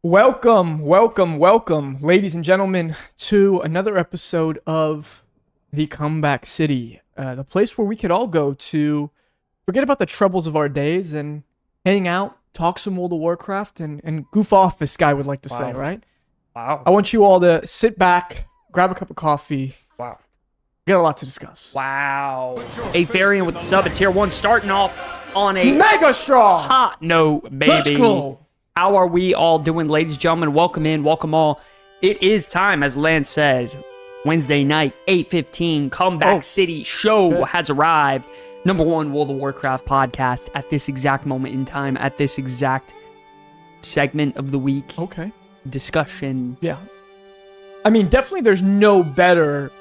Welcome, ladies and gentlemen, to another episode of The Comeback City, the place where we could all go to forget about the troubles of our days and hang out, talk some World of Warcraft, and goof off, this guy would like to say, right? Wow. I want you all to sit back, grab a cup of coffee. Wow. Got a lot to discuss. Wow. A variant with the sub at tier 1, starting off on a Mega strong! hot note, baby. Let's go! How are we all doing, ladies and gentlemen? Welcome in, welcome all. It is time, as Lance said, Wednesday night, 8:15, Comeback City show has arrived. Number one World of Warcraft podcast at this exact moment in time, at this exact segment of the week. Okay. Discussion. Yeah. I mean, definitely there's no better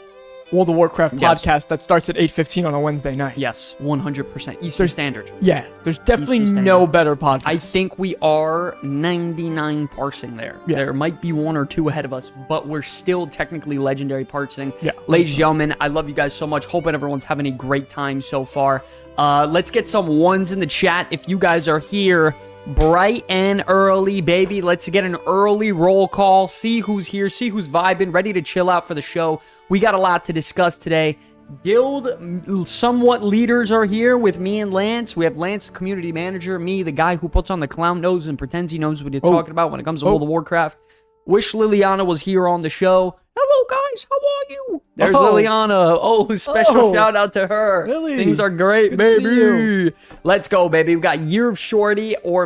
World of Warcraft podcast that starts at 8:15 on a Wednesday night. Yes, 100%. Eastern Standard. Yeah, there's definitely no better podcast. I think we are 99 parsing there. Yeah. There might be one or two ahead of us, but we're still technically legendary parsing. Yeah. Ladies and gentlemen, I love you guys so much. Hoping everyone's having a great time so far. Let's get some ones in the chat if you guys are here bright and early, baby. Let's get an early roll call. See who's here, see who's vibing, ready to chill out for the show. We got a lot to discuss today. Guild somewhat leaders are here with me and Lance. We have Lance, the community manager, me, the guy who puts on the clown nose and pretends he knows what he's talking about when it comes to World of Warcraft. Wish Liliana was here on the show. Hello, guys. How are you? There's Liliana. Oh, special shout out to her. Really? Things are great, Good to see baby. you. Let's go, baby. We got Year of Shorty or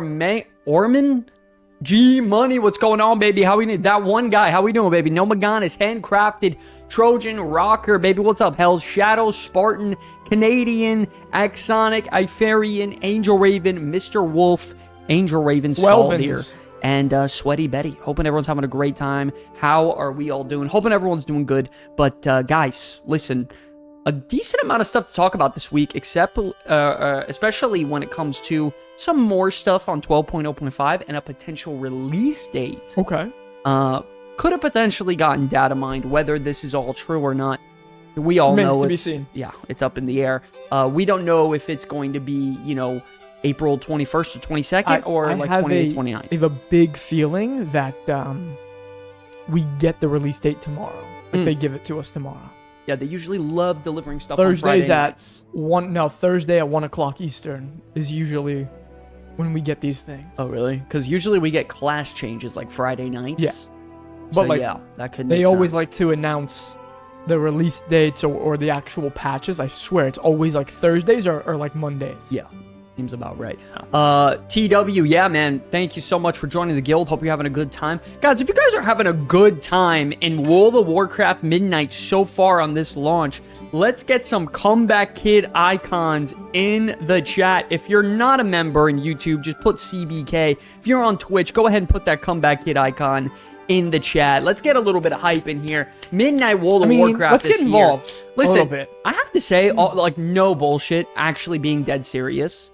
Orman. G Money, what's going on, baby? How we need that one guy? How we doing, baby? No Maganis, handcrafted Trojan Rocker, baby. What's up? Hell's Shadow, Spartan, Canadian, Axonic, Ifarian, Angel Raven, Mr. Wolf, Angel Raven, Scaldier, and Sweaty Betty. Hoping everyone's having a great time. How are we all doing? Hoping everyone's doing good. But guys, listen. A decent amount of stuff to talk about this week, except especially when it comes to some more stuff on 12.0.5 and a potential release date. Okay. Could have potentially gotten data mined. Whether this is all true or not, we all know it's it's up in the air. We don't know if it's going to be, April 21st or 22nd or like 28th, 29th. I have a big feeling that we get the release date tomorrow. Like they give it to us tomorrow. Yeah, they usually love delivering stuff Thursdays on Friday nights. Thursday at 1 o'clock Eastern is usually when we get these things. Oh, really? Because usually we get class changes like Friday nights. Yeah. But But that could make they always sense. like to announce the release dates or the actual patches. I swear it's always like Thursdays or like Mondays. Yeah. Seems about right. TW, yeah, man. Thank you so much for joining the guild. Hope you're having a good time. Guys, if you guys are having a good time in World of Warcraft Midnight so far on this launch, let's get some Comeback Kid icons in the chat. If you're not a member in YouTube, just put CBK. If you're on Twitch, go ahead and put that Comeback Kid icon in the chat. Let's get a little bit of hype in here. Midnight World of Warcraft let's get involved here. Listen, a little bit. I have to say, like, no bullshit, actually being dead serious,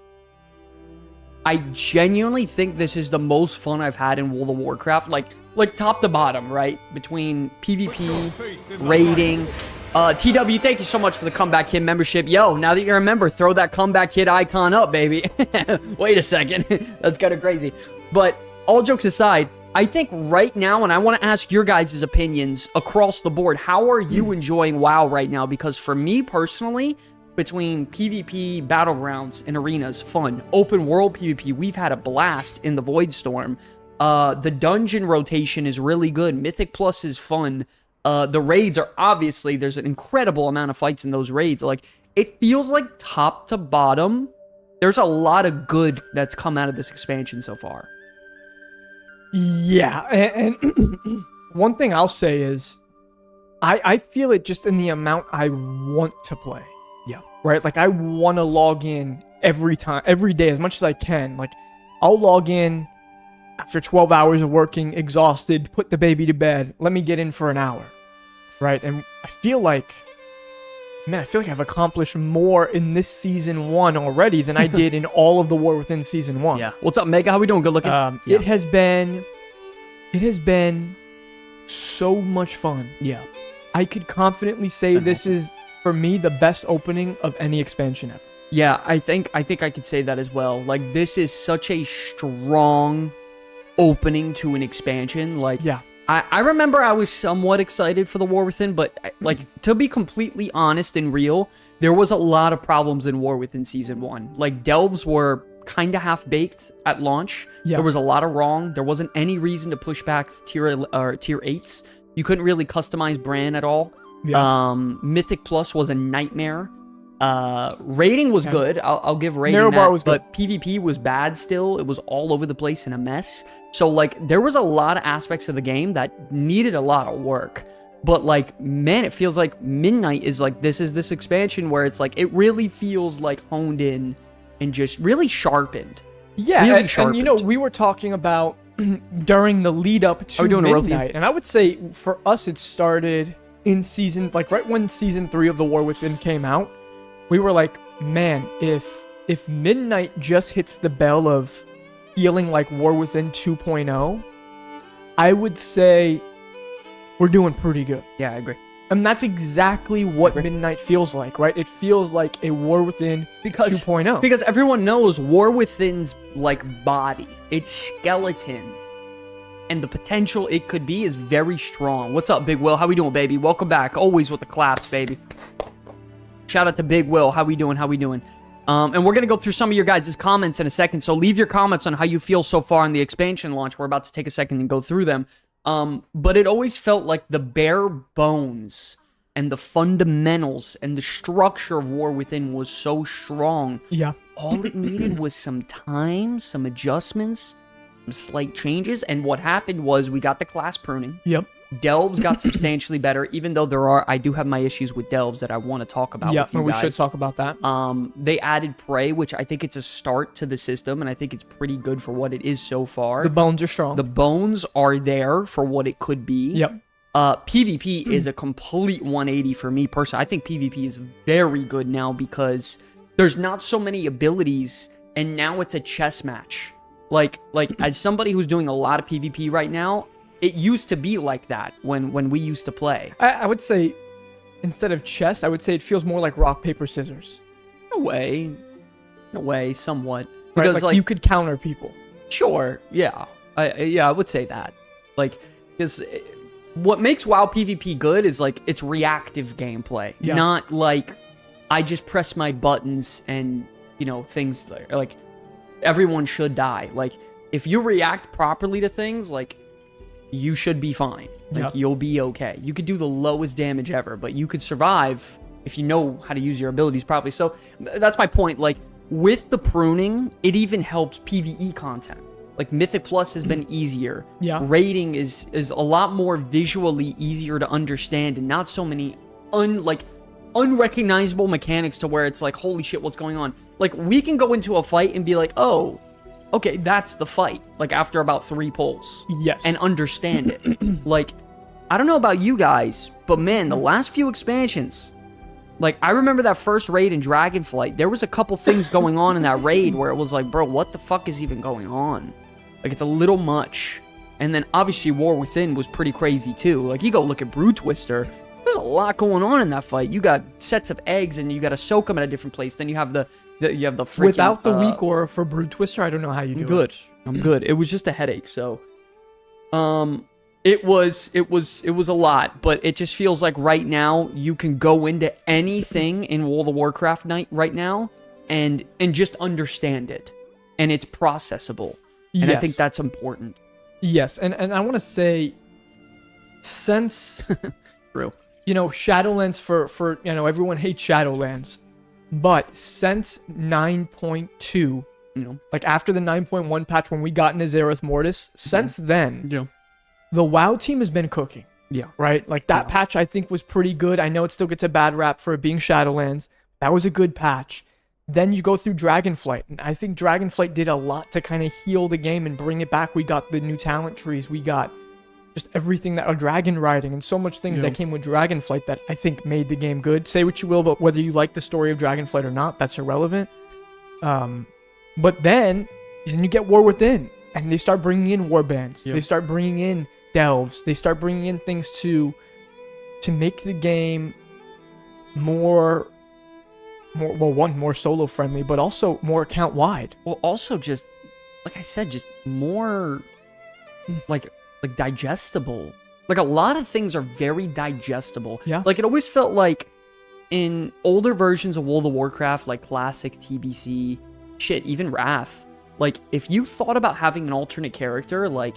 I genuinely think this is the most fun I've had in World of Warcraft, like top to bottom, right? Between PvP, raiding. TW, thank you so much for the Comeback Kid membership. Yo, now that you're a member, throw that Comeback Kid icon up, baby. Wait a second. That's kind of crazy. But all jokes aside, I think right now, and I want to ask your guys' opinions across the board, how are you enjoying WoW right now? Because for me personally, between PvP, battlegrounds, and arenas, fun. Open world PvP, we've had a blast in the Void Storm. The dungeon rotation is really good. Mythic Plus is fun. The raids are obviously, there's an incredible amount of fights in those raids. Like, it feels like top to bottom, there's a lot of good that's come out of this expansion so far. Yeah, and one thing I'll say is, I feel it just in the amount I want to play. Yeah. Right? Like, I want to log in every day, as much as I can. Like, I'll log in after 12 hours of working, exhausted, put the baby to bed, let me get in for an hour. Right? And I feel like I've accomplished more in this season 1 already than I did in all of the War Within season 1. Yeah. What's up, Mega? How we doing? Good looking? It has been so much fun. Yeah. I could confidently say this is, for me, the best opening of any expansion ever. Yeah, I think I could say that as well. Like, this is such a strong opening to an expansion. Like, Yeah. I remember I was somewhat excited for the War Within, but like, to be completely honest and real, there was a lot of problems in War Within Season 1. Like, delves were kind of half-baked at launch. Yeah. There was a lot of wrong. There wasn't any reason to push back tier 8s. You couldn't really customize Bran at all. Yeah. Mythic Plus was a nightmare. Rating was good. I'll give rating Narrow that, bar was good. but PvP was bad still. It was all over the place and a mess. So, like, there was a lot of aspects of the game that needed a lot of work. But, like, man, it feels like Midnight is like, this expansion where it's like, it really feels like honed in and just really sharpened. Yeah, really and you know, we were talking about during the lead up to doing a roll Midnight, and I would say for us it started in season, like right when season 3 of The War Within came out. We were like, man, if Midnight just hits the bell of feeling like War Within 2.0, I would say we're doing pretty good. Yeah, I agree. And that's exactly what Midnight feels like, right? It feels like a War Within 2.0. Because everyone knows War Within's, like, body, its skeleton, and the potential it could be is very strong. What's up, Big Will? How we doing, baby? Welcome back. Always with the claps, baby. Shout out to Big Will. How we doing? And we're going to go through some of your guys' comments in a second, so leave your comments on how you feel so far on the expansion launch. We're about to take a second and go through them. But it always felt like the bare bones and the fundamentals and the structure of War Within was so strong. Yeah. All it needed was some time, some adjustments, some slight changes, and what happened was we got the class pruning. Yep. Delves got substantially better, even though I do have my issues with delves that I want to talk about with you we guys. should talk about that. They added Prey, which I think it's a start to the system, and I think it's pretty good for what it is so far. The bones are strong. The bones are there for what it could be. Yep. PvP is a complete 180 for me personally. I think PvP is very good now because there's not so many abilities, and now it's a chess match. Like as somebody who's doing a lot of PvP right now, it used to be like that when we used to play. I would say, instead of chess, I would say it feels more like rock, paper, scissors. In a way, somewhat. Right? Because, like you could counter people. Sure, yeah. I would say that. Like, because what makes WoW PvP good is, like, it's reactive gameplay. Yeah. Not like, I just press my buttons and, you know, things like everyone should die. Like, if you react properly to things, like, you should be fine. Like, you'll be okay. You could do the lowest damage ever, but you could survive if you know how to use your abilities properly. So that's my point. Like, with the pruning, it even helps PvE content. Like, Mythic Plus has been easier. Yeah. Rating is a lot more visually easier to understand, and not so many unrecognizable mechanics to where it's like, holy shit, what's going on? Like, we can go into a fight and be like, oh, okay, that's the fight, like, after about 3 pulls. Yes. And understand it. Like, I don't know about you guys, but man, the last few expansions, like, I remember that first raid in Dragonflight, there was a couple things going on in that raid where it was like, bro, what the fuck is even going on? Like, it's a little much. And then, obviously, War Within was pretty crazy, too. Like, you go look at Brew Twister, there's a lot going on in that fight. You got sets of eggs, and you got to soak them at a different place. Then you have the freaking... Without the weak aura for Brood Twister, I don't know how you do it. I'm good. It was just a headache, so... It was a lot, but it just feels like right now, you can go into anything in World of Warcraft night right now, and just understand it. And it's processable. And I think that's important. Yes, and I want to say, since... True. You know, Shadowlands for you know, everyone hates Shadowlands. But since 9.2, you know, like after the 9.1 patch when we got into Zereth Mortis, since then, the WoW team has been cooking. Yeah. Right? Like that patch I think was pretty good. I know it still gets a bad rap for it being Shadowlands. That was a good patch. Then you go through Dragonflight, and I think Dragonflight did a lot to kind of heal the game and bring it back. We got the new talent trees. We got just everything that dragon riding and so much things that came with Dragonflight that I think made the game good. Say what you will, but whether you like the story of Dragonflight or not, that's irrelevant. But then you get War Within, and they start bringing in warbands. They start bringing in delves. They start bringing in things to make the game more solo friendly, but also more account wide. Well, also just like I said, just more like digestible. Like a lot of things are very digestible. Yeah. Like it always felt like in older versions of World of Warcraft, like classic TBC, shit, even Wrath, like if you thought about having an alternate character, like,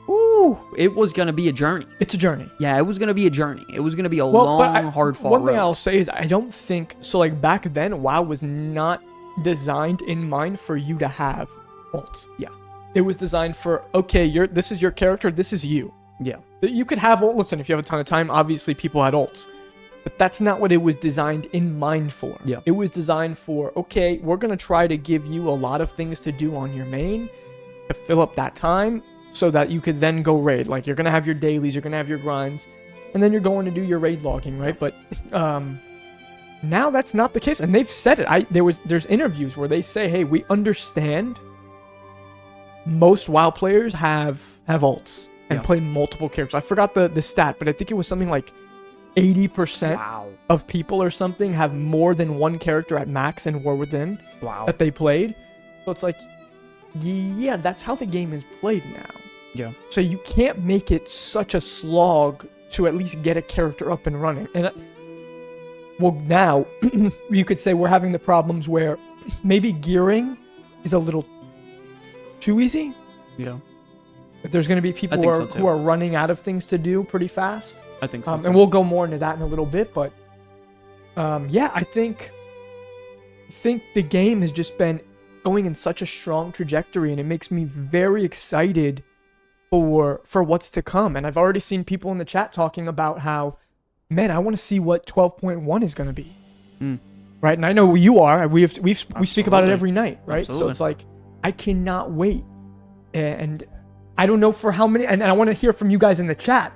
ooh, it was gonna be a journey. It's a journey. Yeah, it was gonna be a journey. It was gonna be a long, hard-fought One road. thing I'll say is I don't think so. Like back then, WoW was not designed in mind for you to have ults. Yeah. It was designed for, okay, this is your character, this is you. Yeah. You could have ult. Listen, if you have a ton of time, obviously people had ults. But that's not what it was designed in mind for. Yeah. It was designed for, okay, we're going to try to give you a lot of things to do on your main to fill up that time so that you could then go raid. Like, you're going to have your dailies, you're going to have your grinds, and then you're going to do your raid logging, right? But now that's not the case. And they've said it. There's interviews where they say, hey, we understand most WoW players have ults and play multiple characters. I forgot the stat, but I think it was something like 80% of people or something have more than one character at max in War Within that they played. So it's like, yeah, that's how the game is played now. Yeah. So you can't make it such a slog to at least get a character up and running. And well, now you could say we're having the problems where maybe gearing is a little too easy. Yeah. There's going to be people who are running out of things to do pretty fast. I think so. And we'll go more into that in a little bit. But yeah, I think the game has just been going in such a strong trajectory, and it makes me very excited for what's to come. And I've already seen people in the chat talking about how, man, I want to see what 12.1 is going to be. Right? And I know you are. We speak about it every night, right? Absolutely. So it's like, I cannot wait. And I don't know for how many, and I want to hear from you guys in the chat.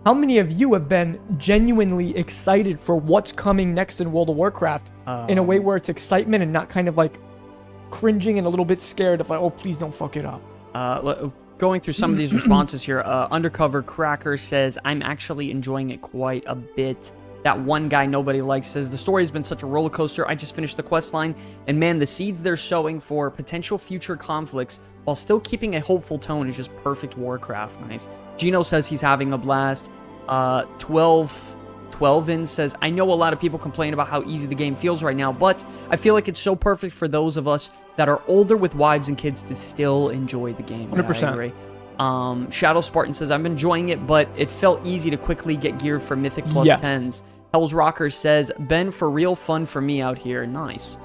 How many of you have been genuinely excited for what's coming next in World of Warcraft in a way where it's excitement and not kind of like cringing and a little bit scared of like, oh, please don't fuck it up? Going through some of these responses here, Undercover Cracker says, I'm actually enjoying it quite a bit. That one guy nobody likes says, the story has been such a roller coaster. I just finished the quest line, and man, the seeds they're sowing for potential future conflicts while still keeping a hopeful tone is just perfect Warcraft. Nice. Gino says he's having a blast. 12in says, I know a lot of people complain about how easy the game feels right now, but I feel like it's so perfect for those of us that are older with wives and kids to still enjoy the game. 100%. Yeah, I agree. Shadow Spartan says, I'm enjoying it, but it felt easy to quickly get geared for Mythic plus 10s. Hell's Rocker says, Ben, for real fun for me out here. Nice.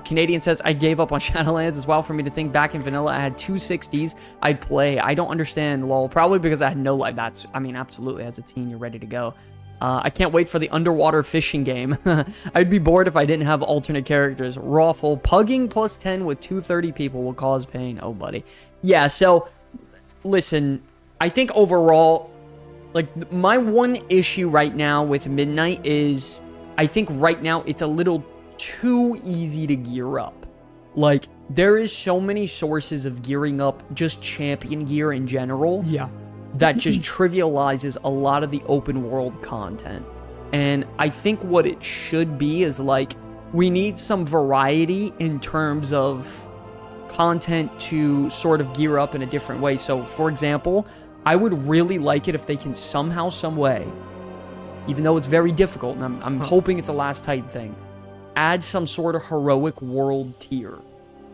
Canadian says, I gave up on Shadowlands. It's wild for me to think back in vanilla I had 260s I'd play. I don't understand, lol. Probably because I had no life. Absolutely. As a teen, you're ready to go. I can't wait for the underwater fishing game. I'd be bored if I didn't have alternate characters. Rawful. Pugging plus 10 with 230 people will cause pain. Oh, buddy. Yeah, so, listen, I think overall, like, my one issue right now with Midnight is, I think right now it's a little too easy to gear up. Like, there is so many sources of gearing up just champion gear in general. Yeah. That just trivializes a lot of the open world content. And I think what it should be is like, we need some variety in terms of content to sort of gear up in a different way. So, for example, I would really like it if they can somehow, some way, even though it's very difficult, and I'm hoping it's a last type thing, add some sort of heroic world tier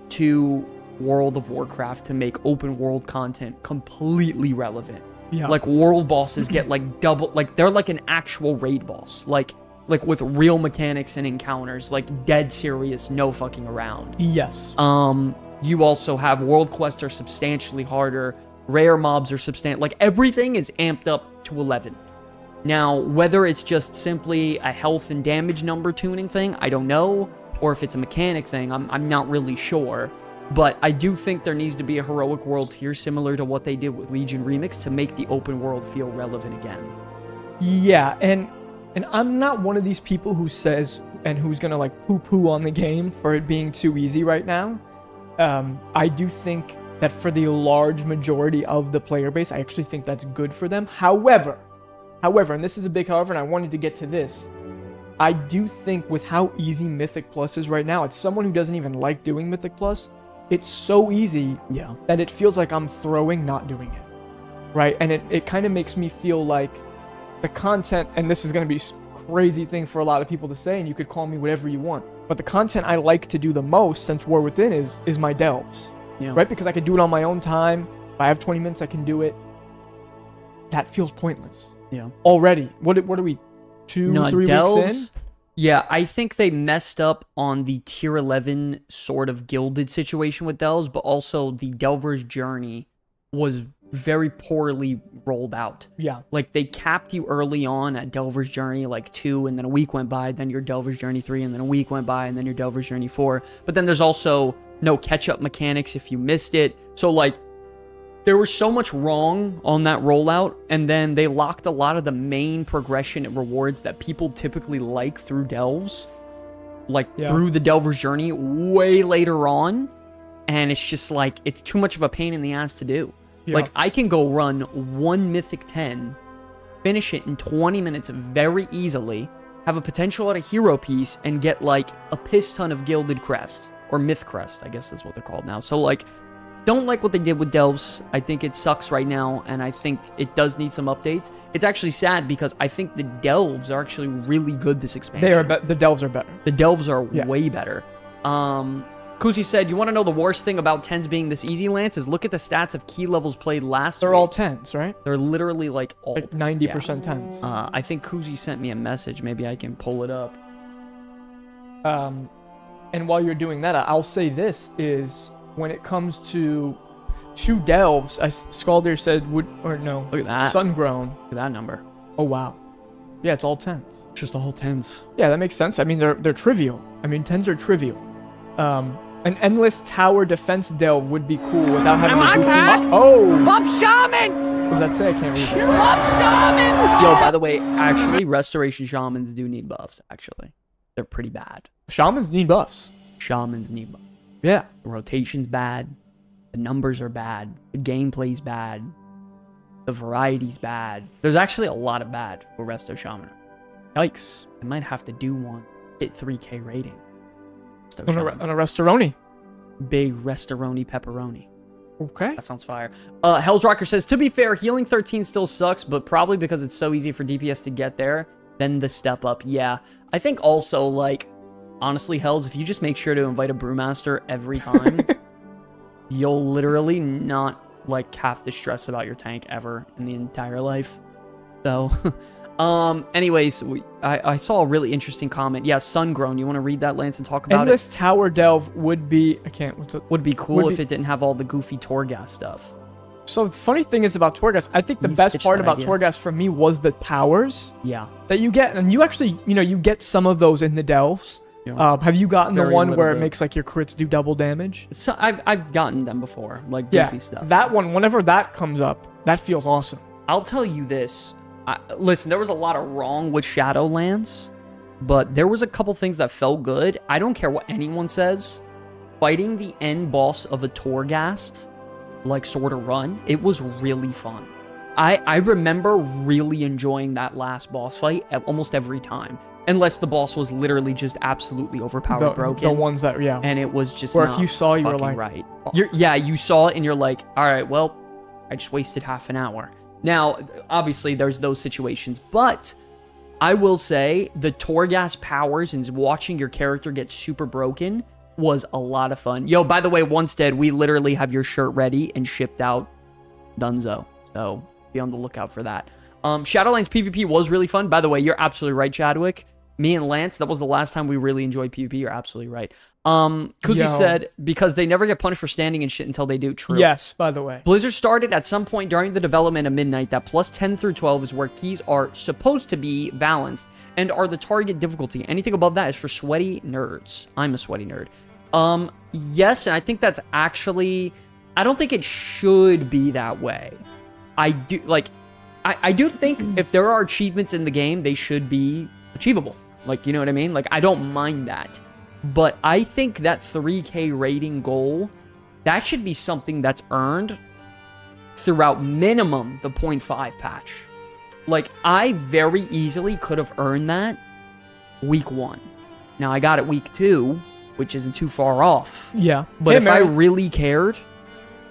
to World of Warcraft to make open world content completely relevant. Yeah. Like, world bosses get like double, like they're like an actual raid boss, like with real mechanics and encounters, like dead serious, no fucking around. Yes. You also have world quests are substantially harder, rare mobs are substantial, like everything is amped up to 11. Now, whether it's just simply a health and damage number tuning thing, I don't know, or if it's a mechanic thing, I'm not really sure. But I do think there needs to be a heroic world tier similar to what they did with Legion Remix to make the open world feel relevant again. Yeah, and I'm not one of these people who says and who's gonna like poo-poo on the game for it being too easy right now. I do think that for the large majority of the player base, I actually think that's good for them. However, and this is a big however, and I wanted to get to this, I do think with how easy Mythic Plus is right now, it's someone who doesn't even like doing Mythic Plus, it's so easy that it feels like I'm throwing not doing it. right? And it kind of makes me feel like the content, and this is going to be a crazy thing for a lot of people to say, and you could call me whatever you want, but the content I like to do the most since War Within is my delves, right? Because I can do it on my own time. If I have 20 minutes, I can do it. That feels pointless. Yeah. Already. What are we, 3 weeks in? Yeah, I think they messed up on the tier 11 sort of gilded situation with delves, but also the Delver's Journey was very poorly rolled out. Yeah. Like, they capped you early on at Delver's Journey, like 2, and then a week went by, then your Delver's Journey 3, and then a week went by, and then your Delver's Journey 4. But then there's also no catch-up mechanics if you missed it. So, like, there was so much wrong on that rollout, and then they locked a lot of the main progression and rewards that people typically like through delves, through the Delver's Journey, way later on, and it's just like, it's too much of a pain in the ass to do. Yeah. Like, I can go run one Mythic 10, finish it in 20 minutes very easily, have a potential at a hero piece, and get, like, a piss ton of Gilded Crest, or Myth Crest, I guess that's what they're called now. So, like, don't like what they did with delves. I think it sucks right now, and I think it does need some updates. It's actually sad because I think the delves are actually really good this expansion. The delves are better. The delves are way better. Kuzi said, you want to know the worst thing about 10s being this easy, Lance, is look at the stats of key levels played last They're week. all 10s, right? They're literally like all... Like 90% 10s. I think Kuzi sent me a message. Maybe I can pull it up. And while you're doing that, I'll say this is... When it comes to delves, Scalder said look at that. Sungrown. Look at that number. Oh wow. Yeah, it's all 10s. Just all 10s. Yeah, that makes sense. I mean, they're trivial. I mean, 10s are trivial. An endless tower defense delve would be cool without having to goofy. Oh! Buff Shaman! What does that say? I can't read it. Buff Shamans! Yo, by the way, actually, Restoration Shamans do need buffs, actually. They're pretty bad. Shamans need buffs. Shamans need buffs. Yeah. The rotation's bad. The numbers are bad. The gameplay's bad. The variety's bad. There's actually a lot of bad with Resto Shaman. Yikes. I might have to do one. Hit 3K rating. On a Restoroni. Big Restoroni pepperoni. Okay. That sounds fire. Hell's Rocker says, to be fair, healing 13 still sucks, but probably because it's so easy for DPS to get there, then the step up. Yeah. I think also, like, honestly, Hells, if you just make sure to invite a Brewmaster every time, you'll literally not, like, have to stress about your tank ever in the entire life. So, anyways, I saw a really interesting comment. Yeah, Sungrown. You want to read that, Lance, and talk about Endless Tower Delve would be... I can't... What's it? Would be cool if it didn't have all the goofy Torghast stuff. So the funny thing is about Torghast, I think the best part about Torghast for me was the powers. Yeah. That you get. And you actually, you get some of those in the delves. Yeah. Have you gotten the one where it makes like your crits do double damage? So I've gotten them before, like goofy stuff. That one, whenever that comes up, that feels awesome. I'll tell you this. Listen, there was a lot of wrong with Shadowlands, but there was a couple things that felt good. I don't care what anyone says. Fighting the end boss of a Torghast, like sort of run, it was really fun. I remember really enjoying that last boss fight almost every time. Unless the boss was literally just absolutely overpowered, broken. The ones that, yeah. And it was just Or if you saw, you were like... Right. You saw it and you're like, all right, well, I just wasted half an hour. Now, obviously, there's those situations. But I will say the Torghast powers and watching your character get super broken was a lot of fun. Yo, by the way, Once Dead, we literally have your shirt ready and shipped out Dunzo. So be on the lookout for that. Shadowlands PvP was really fun. By the way, you're absolutely right, Chadwick. Me and Lance, that was the last time we really enjoyed PvP. You're absolutely right. Kuzi said, because they never get punished for standing and shit until they do. True. Yes, by the way. Blizzard started at some point during the development of Midnight that plus 10 through 12 is where keys are supposed to be balanced and are the target difficulty. Anything above that is for sweaty nerds. I'm a sweaty nerd. Yes, and I think that's actually... I don't think it should be that way. I do think if there are achievements in the game, they should be achievable. Like, you know what I mean? Like, I don't mind that. But I think that 3K rating goal, that should be something that's earned throughout minimum the 0.5 patch. Like, I very easily could have earned that week 1. Now, I got it week 2, which isn't too far off. Yeah. But if I really cared,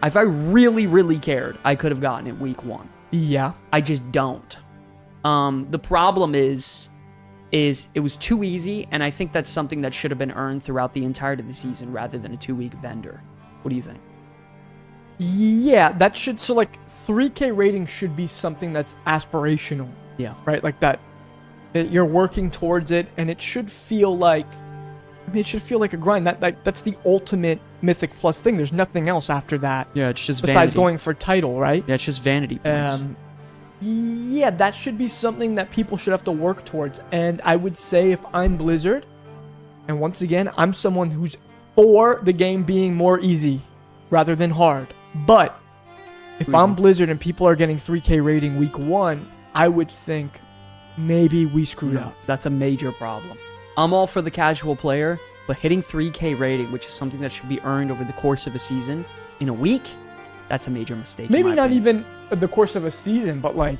if I really, really cared, I could have gotten it week 1. Yeah. I just don't. The problem is it was too easy, and I think that's something that should have been earned throughout the entirety of the season rather than a 2-week bender. What do you think? Yeah, that should, so like 3K rating should be something that's aspirational. Yeah. Right? Like that you're working towards it, and it should feel like, I mean, it should feel like a grind. That's the ultimate Mythic Plus thing. There's nothing else after that. Yeah, it's just besides vanity. going for title, right? Yeah, it's just vanity points. Yeah, that should be something that people should have to work towards. And I would say if I'm Blizzard, and once again, I'm someone who's for the game being more easy rather than hard. But if I'm Blizzard and people are getting 3K rating week 1, I would think maybe we screwed up. That's a major problem. I'm all for the casual player, but hitting 3K rating, which is something that should be earned over the course of a season, in a week, that's a major mistake. Maybe not even the course of a season, but like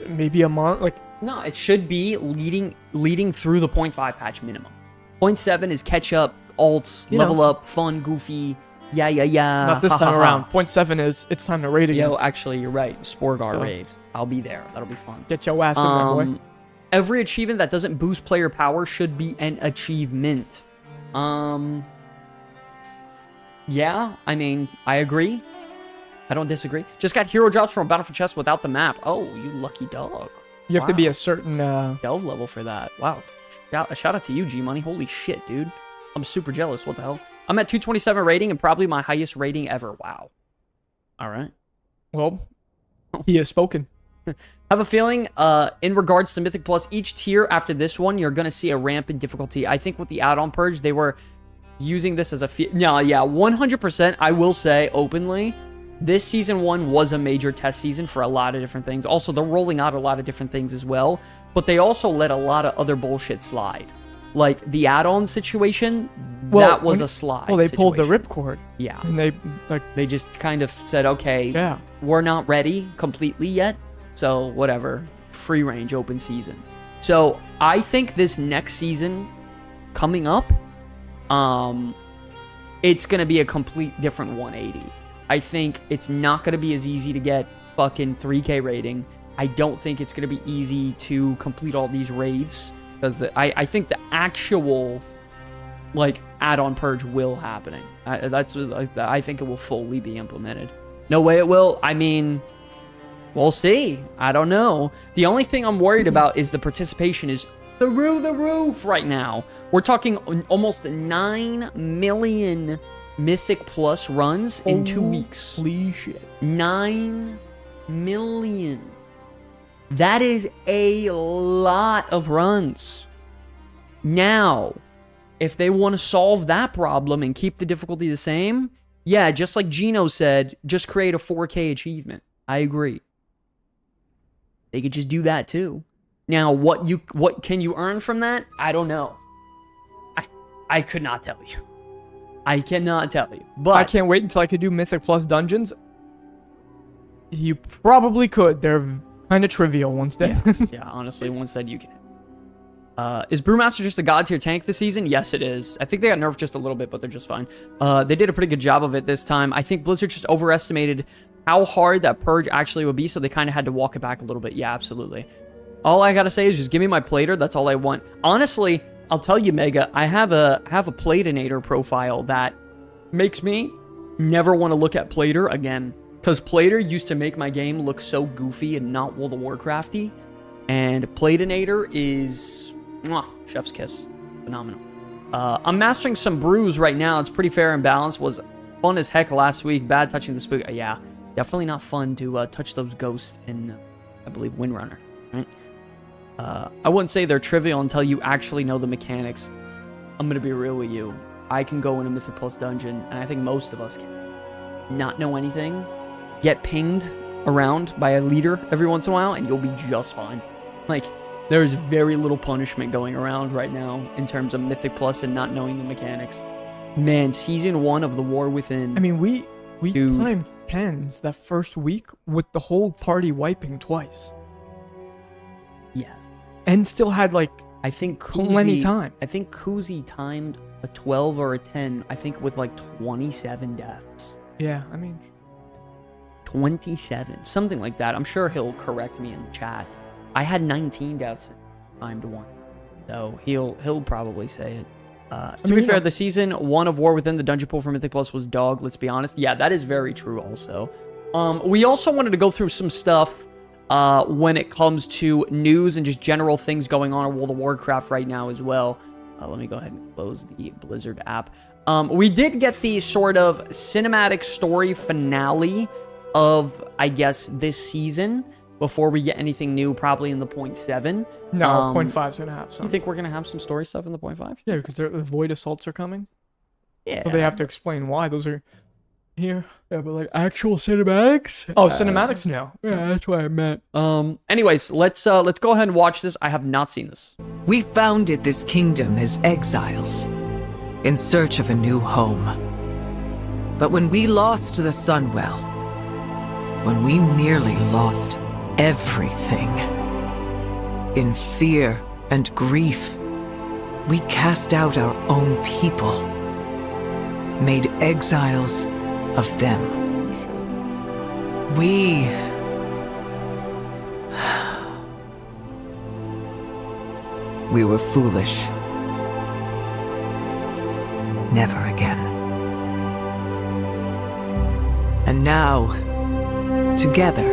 maybe a month. Like no, it should be leading through the 0.5 patch minimum. 0.7 is catch up, alts, level up, fun, goofy. Yeah. Not this time around. 0.7 is it's time to raid again. Yo, actually, you're right. Sporgar raid. I'll be there. That'll be fun. Get your ass in there, boy. Every achievement that doesn't boost player power should be an achievement. Yeah, I mean, I agree. I don't disagree. Just got hero drops from a Battlefield chest without the map. Oh, you lucky dog. You have to be a certain delve level for that. Wow. Shout out to you, G-Money. Holy shit, dude. I'm super jealous. What the hell? I'm at 227 rating and probably my highest rating ever. Wow. All right. Well, he has spoken. Have a feeling, in regards to Mythic Plus, each tier after this one, you're going to see a ramp in difficulty. I think with the add-on purge, they were using this as a... yeah, 100%, I will say openly, this Season 1 was a major test season for a lot of different things. Also, they're rolling out a lot of different things as well, but they also let a lot of other bullshit slide. Like, the add-on situation, that was a slide. Well, they pulled the ripcord. Yeah. And they just kind of said, okay, we're not ready completely yet, so whatever. Free range, open season. So, I think this next season coming up, it's going to be a complete different 180. I think it's not going to be as easy to get fucking 3K rating. I don't think it's going to be easy to complete all these raids. Because I think the actual, like, add-on purge will happening. I think it will fully be implemented. No way it will. I mean, we'll see. I don't know. The only thing I'm worried about is the participation is through the roof right now. We're talking almost 9 million Mythic Plus runs in 2 weeks. Holy shit. 9 million. That is a lot of runs. Now, if they want to solve that problem and keep the difficulty the same, yeah, just like Gino said, just create a 4K achievement. I agree. They could just do that too. Now, what can you earn from that? I don't know. I could not tell you. I cannot tell you. But I can't wait until I could do Mythic Plus dungeons. You probably could. They're kind of trivial once they... Yeah, honestly, once said you can. Is Brewmaster just a god tier tank this season? Yes, it is. I think they got nerfed just a little bit, but they're just fine. They did a pretty good job of it this time. I think Blizzard just overestimated how hard that purge actually would be, so they kind of had to walk it back a little bit. Yeah, absolutely. All I gotta say is just give me my plater. That's all I want. Honestly, I'll tell you, Mega, I have a Platinator profile that makes me never want to look at Plater again. Because Plater used to make my game look so goofy and not World of Warcrafty. And Platinator is... mwah, chef's kiss. Phenomenal. I'm mastering some brews right now. It's pretty fair and balanced. Was fun as heck last week. Bad touching the spook. Yeah, definitely not fun to touch those ghosts in, I believe, Windrunner. Right? I wouldn't say they're trivial until you actually know the mechanics. I'm going to be real with you. I can go in a Mythic Plus dungeon, and I think most of us can. Not know anything. Get pinged around by a leader every once in a while, and you'll be just fine. Like, there's very little punishment going around right now in terms of Mythic Plus and not knowing the mechanics. Man, Season 1 of The War Within. I mean, we timed 10s that first week with the whole party wiping twice. Yes. And still had, like, I think plenty time. I think Kuzi timed a 12 or a 10, I think with like 27 deaths. Yeah, I mean... 27, something like that. I'm sure he'll correct me in the chat. I had 19 deaths in timed 1, so he'll probably say it. To be fair, the season 1 of War Within the Dungeon Pool for Mythic Plus was dog, let's be honest. Yeah, that is very true also. We also wanted to go through some stuff when it comes to news and just general things going on in World of Warcraft right now as well. Let me go ahead and close the Blizzard app. We did get the sort of cinematic story finale of, I guess, this season before we get anything new, probably in the 0.7. No, 0.5's going to have some. You think we're going to have some story stuff in the 0.5? Yeah, because the Void Assaults are coming. Yeah. So they have to explain why those are here. Yeah, but like actual cinematics? Oh, cinematics? No. Yeah, that's what I meant. Anyways, let's go ahead and watch this. I have not seen this. We founded this kingdom as exiles, in search of a new home. But when we lost the Sunwell, when we nearly lost everything, in fear and grief, we cast out our own people, made exiles of them. We were foolish. Never again. And now, together,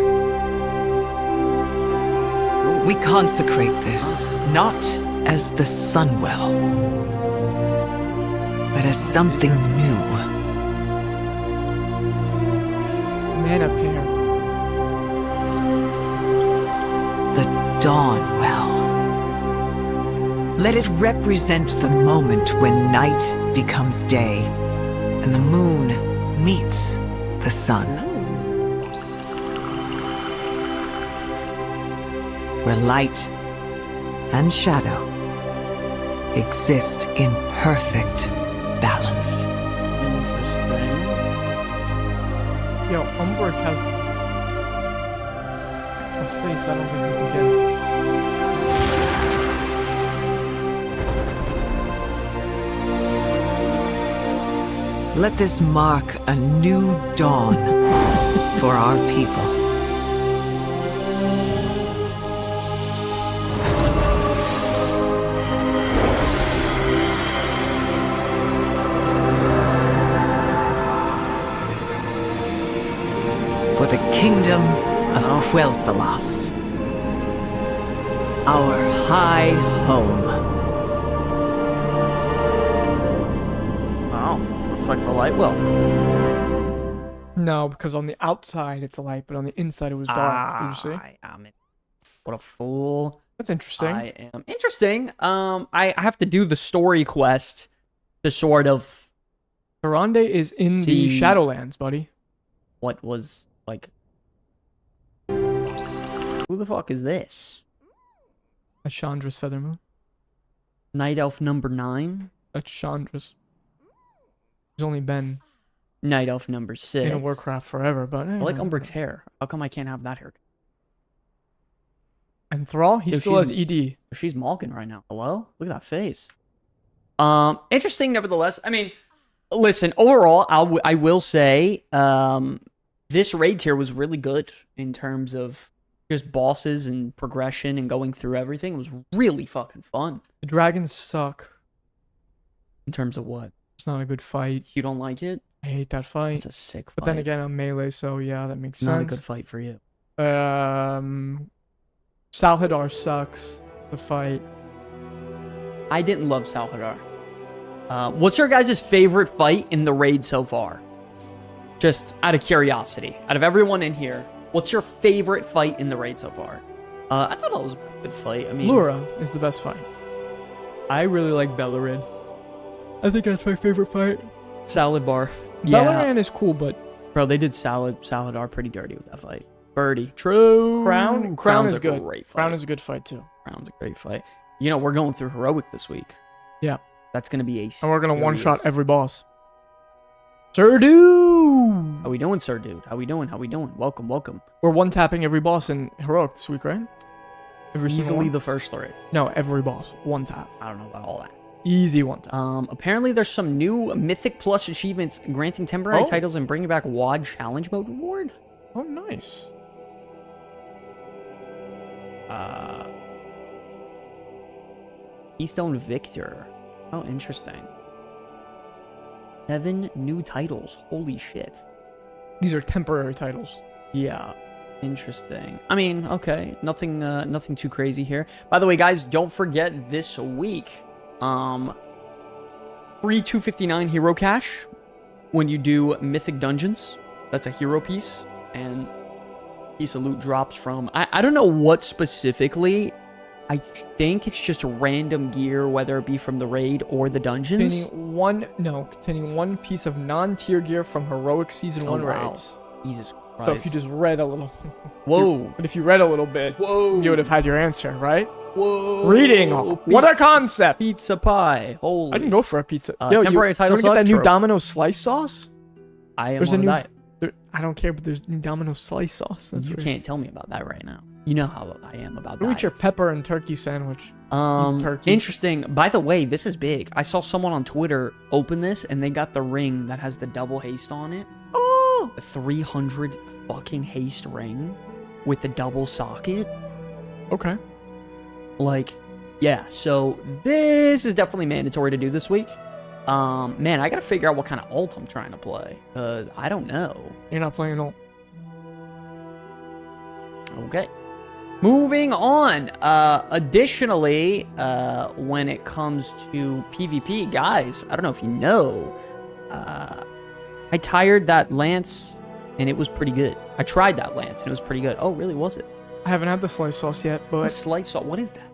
we consecrate this, not as the Sunwell, but as something new. Mana pair. The Dawnwell. Let it represent the moment when night becomes day, and the moon meets the sun. Where light and shadow exist in perfect balance. Interesting. Yo, Umbrik has a face I don't think you can get. Let this mark a new dawn for our people. For the kingdom of Quel'Thalas, our high home. Wow, looks like the light well. No, because on the outside it's light, but on the inside it was dark. Did you see? What a fool. That's interesting. I am interesting. I have to do the story quest to sort of Karande is in the See- Shadowlands, buddy. what was like. Who the fuck is this? That's Chandra's Feathermoon. Night Elf number 9. That's Chandra's. There's only been Night Elf number 6. in Warcraft forever, but I like Umbrik's hair. How come I can't have that hair? And Thrall, he Yo, still has she's- ED. She's Malkin right now. Hello? Look at that face. Interesting nevertheless. I mean, listen, overall, I will say this raid tier was really good in terms of just bosses and progression and going through everything. It was really fucking fun. The dragons suck. In terms of what? It's not a good fight. You don't like it? I hate that fight. It's a sick fight. But then again, I'm melee, so yeah, that makes Not a sense. good fight for you. Salhadar sucks. The fight. I didn't love Salhadar. What's your guys' favorite fight in the raid so far? Just out of curiosity. Out of everyone in here, what's your favorite fight in the raid so far? I thought that was a pretty good fight. I mean, Lura is the best fight. I really like Bellerin. I think that's my favorite fight. Salad bar. Bellerin is cool, but Bro, they did Salhadar pretty dirty with that fight. Birdie. True. Crown Crown's is a good. great fight. Crown is a good fight too. Crown's a great fight. You know, we're going through Heroic this week. Yeah. That's going to be a And we're gonna one shot serious- every boss. Sir Dude! How we doing, sir, dude? How we doing? How we doing? Welcome, welcome. We're one tapping every boss in Heroic this week, right? Every single Easily one? the first 3. No, every boss. One tap. I don't know about all that. Easy one tap. Apparently there's some new Mythic Plus achievements granting temporary Oh. titles and bringing back WoD Challenge Mode reward. Oh, nice. Keystone Victor. Oh, interesting. 7 new titles. Holy shit. These are temporary titles. Yeah. Interesting. I mean, okay. Nothing too crazy here. By the way, guys, don't forget this week, free 259 hero cash when you do Mythic Dungeons. That's a hero piece, and piece of loot drops from, I don't know what specifically. I think it's just random gear, whether it be from the raid or the dungeons. Containing one piece of non-tier gear from heroic season 1 wow. raids. Jesus Christ. So if you just read a little, whoa. But if you read a little bit, Whoa. you would have had your answer, right? Whoa. Reading. What a concept. Pizza pie. Holy. I can go for a pizza. Temporary title you want to get that suck? new Domino's slice sauce? I am There's on a new diet. I don't care, but there's new Domino's slice sauce. That's You weird. can't tell me about that right now. You know how I am about Go that. eat your pepper and turkey sandwich. Turkey. Interesting. By the way, this is big. I saw someone on Twitter open this, and they got the ring that has the double haste on it. Oh, A 300 fucking haste ring with the double socket. okay. Like, yeah. So this is definitely mandatory to do this week. Man, I gotta figure out what kind of ult I'm trying to play. I don't know. You're not playing ult. Okay. Moving on. Additionally, when it comes to PvP, guys, I don't know if you know, I tired that lance and it was pretty good. I tried that lance and it was pretty good. Oh, really? Was it? I haven't had the slice sauce yet, A but slice sauce. What is that?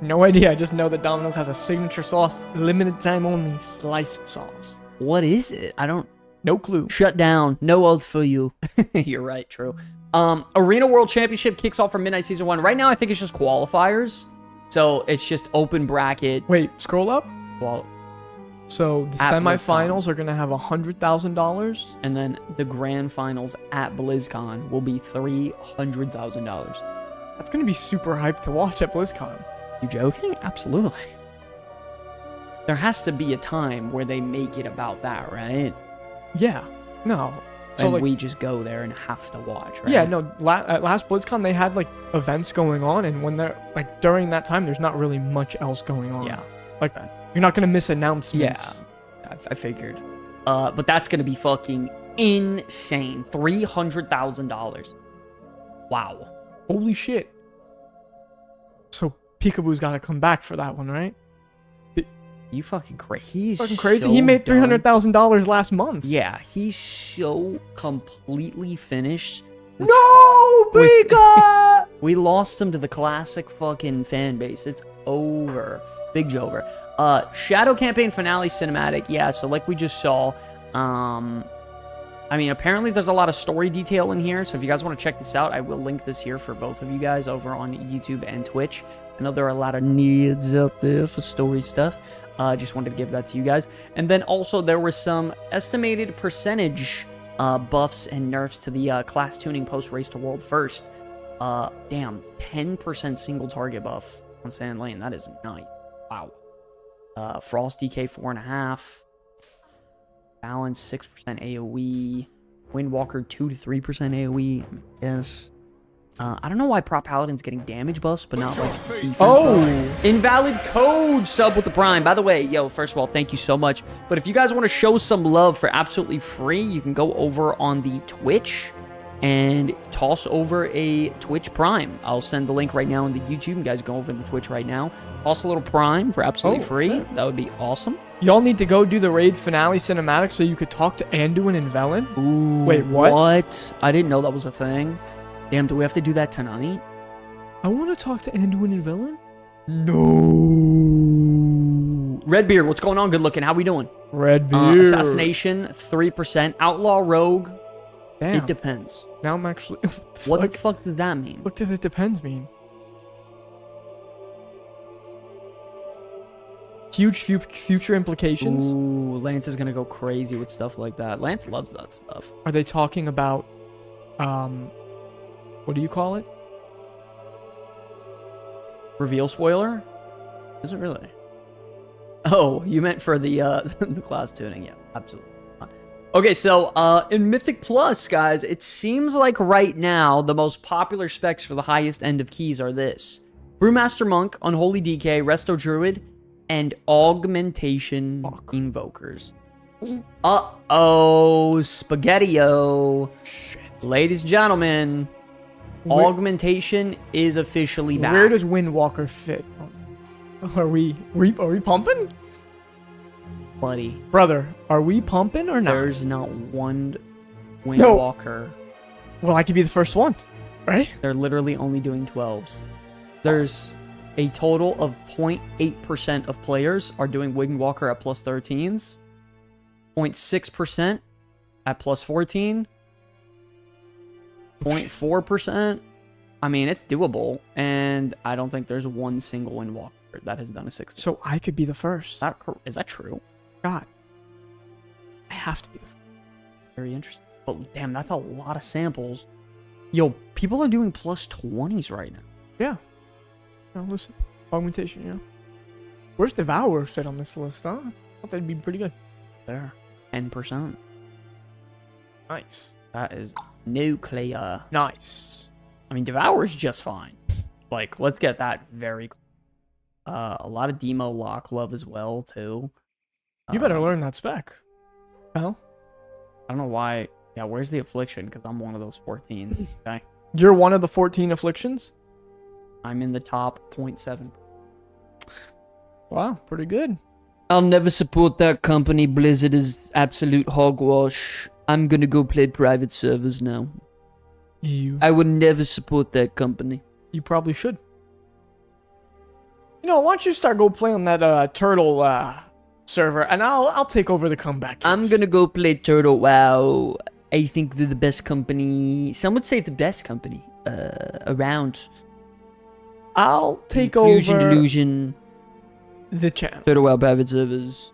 no idea. I just know that Domino's has a signature sauce, limited time only slice sauce. What is it? I don't. No clue. Shut down. No oath for you. You're right. True. Arena World Championship kicks off for Midnight Season 1. Right now, I think it's just qualifiers. So it's just open bracket. Wait, scroll up. Well, So the At semifinals are gonna have $100,000. and then the grand finals at BlizzCon will be $300,000. That's gonna be super hyped to watch at BlizzCon. You joking? Absolutely. There has to be a time where they make it about that, right? Yeah. No. So And like, we just go there and have to watch, right? yeah, no. At last BlizzCon, they had like events going on, and when they're like during that time, there's not really much else going on. Yeah. Like Okay. you're not gonna miss announcements. I figured. But that's gonna be fucking insane. $300,000. Wow. Holy shit. So Peekaboo's got to come back for that one, right? You fucking crazy. He's Fucking crazy. so He made done. $300,000 last month. Yeah, he's so completely finished. No, With- Pika! We lost him to the classic fucking fan base. It's over. Big Jover. Shadow Campaign Finale Cinematic. Yeah, so like we just saw, I mean, apparently there's a lot of story detail in here, so if you guys want to check this out, I will link this here for both of you guys over on YouTube and Twitch. I know there are a lot of needs out there for story stuff. Just wanted to give that to you guys. And then also there were some estimated percentage buffs and nerfs to the class tuning post-race to World First. Damn, 10% single target buff on Sand Lane. That is nice. Wow. Frost DK 4.5. Balance 6% AoE. Windwalker 2 to 3% AoE. Yes. I don't know why Prop Paladin's getting damage buffs, but not like defense buffs. Invalid code sub with the Prime. By the way, yo, first of all, thank you so much. But if you guys want to show some love for absolutely free, you can go over on the Twitch and toss over a Twitch Prime. I'll send the link right now in the YouTube. You guys go over to the Twitch right now. Toss a little Prime for absolutely free. Shit. That would be awesome. Y'all need to go do the raid finale cinematic so you could talk to Anduin and Velen. Ooh, Wait, what? What? I didn't know that was a thing. Damn, do we have to do that tonight? I want to talk to Anduin and Velen. No. Redbeard, what's going on? Good looking. How we doing? Redbeard. Assassination, 3%. Outlaw Rogue, Damn. it depends. Now I'm actually... What the fuck does that mean? What does it depends mean? Huge future implications. Ooh, Lance is gonna go crazy with stuff like that. Lance loves that stuff. Are they talking about, what do you call it? Reveal spoiler? Is it really? Oh, you meant for the the class tuning? Yeah, absolutely. Okay, so in Mythic Plus, guys, it seems like right now the most popular specs for the highest end of keys are this: Brewmaster Monk, Unholy DK, Resto Druid, and Augmentation Invokers. Uh-oh, Spaghetti-O. Shit. Ladies and gentlemen, Augmentation is officially back. Where does Windwalker fit? Are we pumping? Buddy, Brother, are we pumping or not? there's not one Windwalker. Well, I could be the first one, right? They're literally only doing 12s. There's a total of 0.8% of players are doing Windwalker at plus 13s. 0.6% at plus 14. 0.4%. I mean, it's doable. And I don't think there's one single Windwalker that has done a 60. So I could be the first. Is that true? God. I have to be the first. Very interesting. But damn, that's a lot of samples. Yo, people are doing plus 20s right now. Yeah. No, listen. Augmentation, you know. Where's Devourer fit on this list, huh? I thought that'd be pretty good. There. 10%. Nice. That is nuclear. Nice. I mean, Devour's just fine. Like, let's get that very clear. A lot of Demo Lock love as well, too. You better learn that spec. Well, I don't know why. Yeah, where's the Affliction? Because I'm one of those 14s. Okay. you're one of the 14 afflictions? I'm in the top 0.7. Wow, pretty good. I'll never support that company. Blizzard is absolute hogwash. I'm gonna go play private servers now. I would never support that company. You probably should. You know, why don't you start go play on that turtle server, and I'll take over the comeback kits. I'm gonna go play Turtle WoW. I think they're the best company. Some would say the best company around. I'll take Inclusion, over Delusion, the channel. Turtle WoW private servers.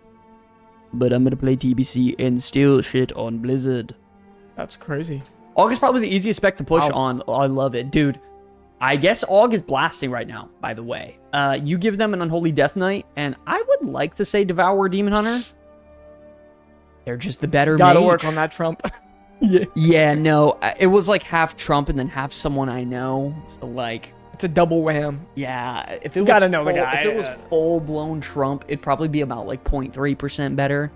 But I'm gonna play TBC and steal shit on Blizzard. That's crazy. AUG is probably the easiest spec to push Wow. on. I love it, dude. I guess AUG is blasting right now, by the way. You give them an Unholy Death Knight, and I would like to say Devourer Demon Hunter. They're just the better Gotta mage. work on that Trump. Yeah. Yeah, no. It was like half Trump and then half someone I know. So, like, It's a double wham. yeah. If it was Gotta know the full- guy, If it was yeah. full-blown Trump, it'd probably be about, like, 0.3% better.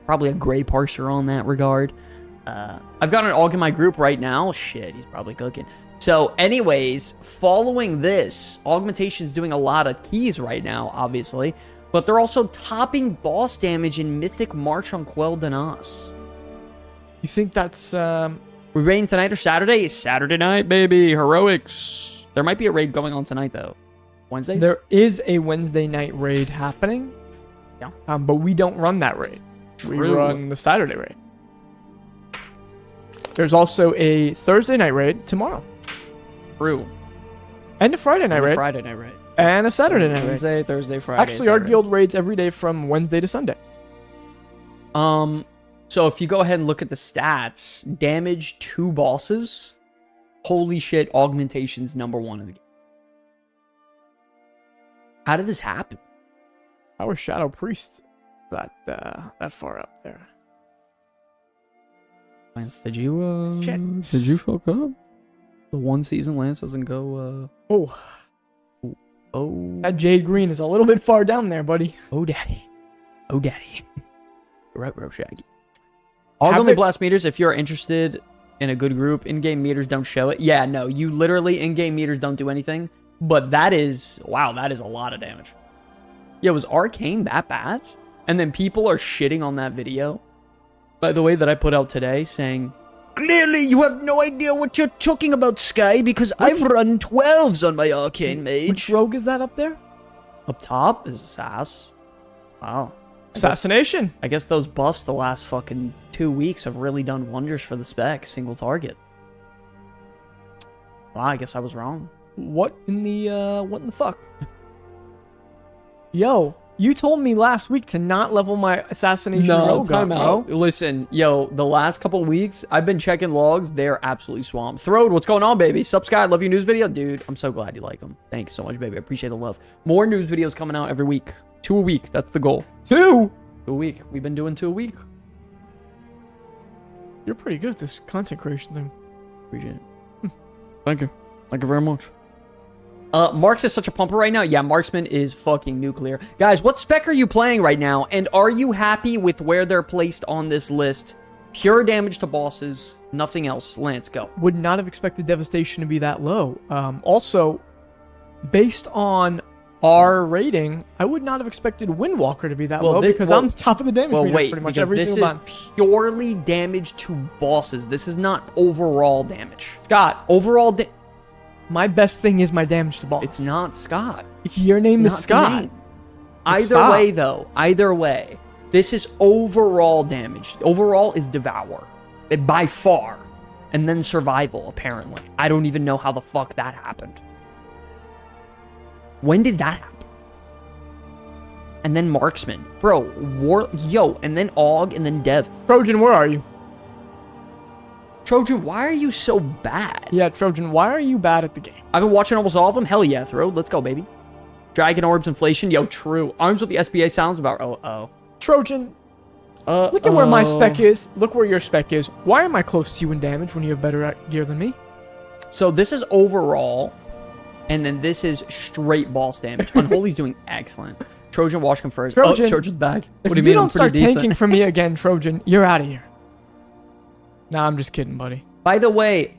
Probably a gray parser on that regard. I've got an AUG in my group right now. Shit, he's probably cooking. So, anyways, following this, Augmentation's doing a lot of keys right now, obviously. But they're also topping boss damage in Mythic March on Quell Danas. You think that's We raiding tonight or Saturday? Saturday night, baby. Heroics. There might be a raid going on tonight, though. Wednesdays? there is a Wednesday night raid happening? Yeah. But we don't run that raid. We True. run the Saturday raid. There's also a Thursday night raid tomorrow. True. And a Friday night raid. Friday night raid. And a Saturday night raid. Wednesday, Thursday, Friday. Actually, our Saturday. guild raids every day from Wednesday to Sunday. So if you go ahead and look at the stats, damage 2 bosses. Holy shit, Augmentation's #1 in the game. How did this happen? Our Shadow Priest that far up there. Lance, did you Shit. did you fuck up? The one season Lance doesn't go Oh, oh that Jade Green is a little bit far down there, buddy. oh daddy. Oh daddy. Right, Shaggy. All Have only it- blast meters if you're interested in a good group. In-game meters don't show it. Yeah, no, you literally in-game meters don't do anything. But that is wow, that is a lot of damage. Yeah, was Arcane that bad? And then people are shitting on that video. By the way, that I put out today saying, clearly you have no idea what you're talking about, Sky, because I've run 12s on my Arcane Mage. Which rogue is that up there? Up top is Sass. Wow. Assassination. I guess those buffs the last fucking 2 weeks have really done wonders for the spec. Single target. Wow, I guess I was wrong. What in the fuck? Yo, you told me last week to not level my assassination rogue up, bro. Listen, yo, the last couple weeks, I've been checking logs. They're absolutely swamped. Throde, what's going on, baby? Sup, Sky? Love your news video. Dude, I'm so glad you like them. Thank you so much, baby. I appreciate the love. More news videos coming out every week. 2 a week. That's the goal. 2. 2 a week. We've been doing 2 a week. You're pretty good at this content creation thing. Appreciate it. Thank you. Thank you very much. Marks is such a pumper right now. Yeah, Marksman is fucking nuclear. Guys, what spec are you playing right now? And are you happy with where they're placed on this list? Pure damage to bosses, nothing else. Lance, go. Would not have expected Devastation to be that low. Also, based on our rating, I would not have expected Windwalker to be that low because I'm top of the damage meter pretty much every single time. This is purely damage to bosses. This is not overall damage. Scott, Overall my best thing is my damage to boss. It's not Scott. Your name is Not the Scott. name. Either way, though, either way, this is overall damage. Overall is Devour. By far. And then Survival, apparently. I don't even know how the fuck that happened. When did that happen? And then Marksman. Bro, and then Aug, and then Dev. Trojan, where are you? Trojan, why are you so bad? Yeah, Trojan, why are you bad at the game? I've been watching almost all of them. Hell yeah, Throw. Let's go, baby. Dragon Orbs Inflation. Yo, true. Arms with the SBA sounds about... Oh. Trojan, look at where my spec is. Look where your spec is. Why am I close to you in damage when you have better gear than me? So this is overall, and then this is straight boss damage. Unholy's doing excellent. Trojan Wash confers. Trojan, Trojan's back. If What do you you mean? don't I'm pretty start decent. tanking from me again, Trojan, you're out of here. Nah, I'm just kidding, buddy. By the way,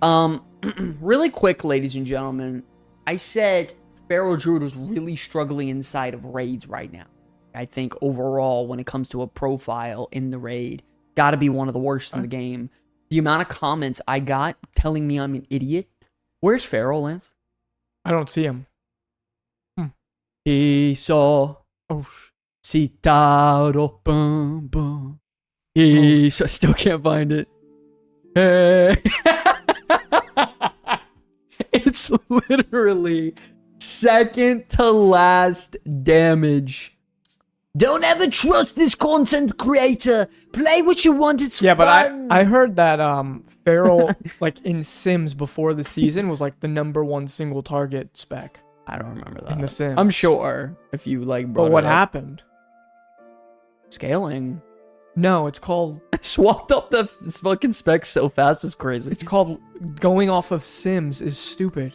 really quick, ladies and gentlemen, I said Pharaoh Druid was really struggling inside of raids right now. I think overall, when it comes to a profile in the raid, got to be one of the worst in the game. The amount of comments I got telling me I'm an idiot. Where's Pharaoh, Lance? I don't see him. Hizo citado, boom, boom. Hizo, still can't find it. Hey. It's literally second to last damage. Don't ever trust this content creator. Play what you want. It's Yeah, fun. but I heard that Feral, like in Sims before the season, was like the #1 single target spec I don't remember that. in the Sims. I'm sure if you like brought But what it up. happened? Scaling. No, it's called Swapped up the fucking specs so fast, it's crazy. it's called going off of Sims is stupid.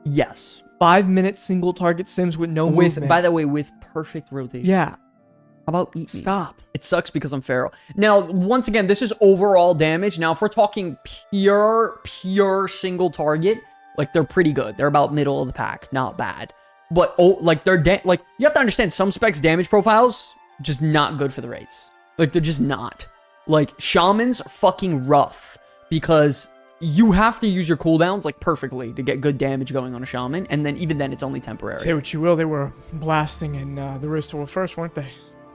Yes. 5-minute single target Sims with no movement. By the way, with perfect rotation. Yeah, How about eat me? stop. It sucks because I'm feral. Now, once again, this is overall damage. Now, if we're talking pure single target, like they're pretty good. They're about middle of the pack, not bad. But like they're like you have to understand some specs damage profiles just not good for the rates. Like they're just not. Like shamans are fucking rough because you have to use your cooldowns like perfectly to get good damage going on a shaman, and then even then it's only temporary. Say what you will, they were blasting in the Restore first, weren't they?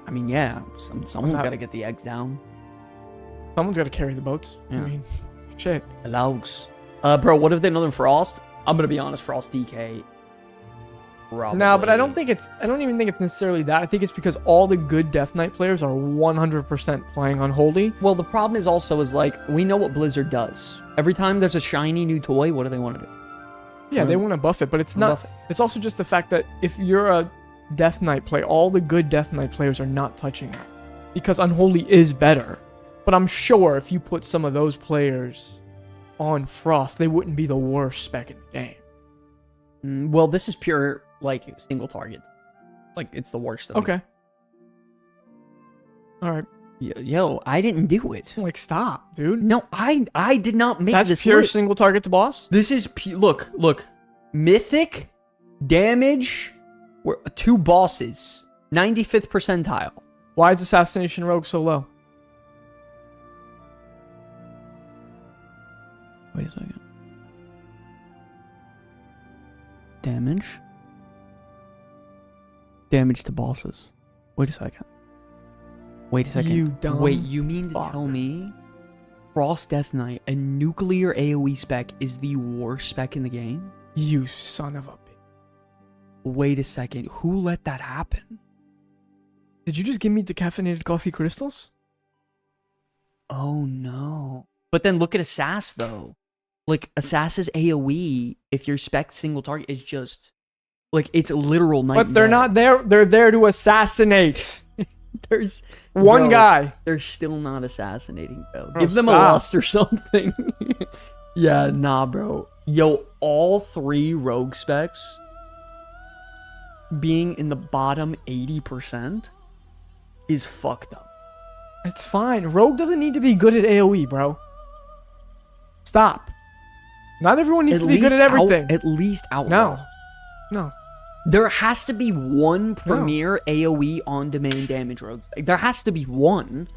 I mean, yeah, someone's got to get the eggs down. Someone's got to carry the boats. Yeah. I mean, shit. Allows. Bro, what if they know than Frost? I'm gonna be honest, Frost DK. Probably. No, but I don't even think it's necessarily that. I think it's because all the good Death Knight players are 100% playing Unholy. Well, the problem is also like we know what Blizzard does. Every time there's a shiny new toy, what do they want to do? Yeah, they want to buff it, but it's not. Buff it. It's also just the fact that if you're a Death Knight player, all the good Death Knight players are not touching that because Unholy is better. But I'm sure if you put some of those players on Frost, they wouldn't be the worst spec in the game. Well, this is pure like single target. Like it's the worst. Okay. All right. Yo, I didn't do it. Like, stop, dude. No, I did not make That's this pure list. single target to boss? This is look. Mythic damage. We're 2 bosses. 95th percentile. Why is Assassination Rogue so low? Wait a second. Damage. Damage to bosses. Wait a second. You dumb Wait, you mean to fuck. tell me Frost Death Knight, a nuclear AoE spec, is the worst spec in the game? You son of a bitch. Wait a second. Who let that happen? Did you just give me decaffeinated coffee crystals? Oh no. But then look at Assass though. Like Assass's AoE, if your spec single target is just like it's literal night. But they're not there. They're there to assassinate. There's One bro, guy. They're still not assassinating, bro. Bro, Give them a stop. lust or something. Yeah, nah, bro. Yo, all 3 rogue specs being in the bottom 80% is fucked up. It's fine. Rogue doesn't need to be good at AoE, bro. Stop. Not everyone needs to be good at everything. At least outlaw. No. There has to be one premier AoE on-demand damage rogue spec. There has to be one.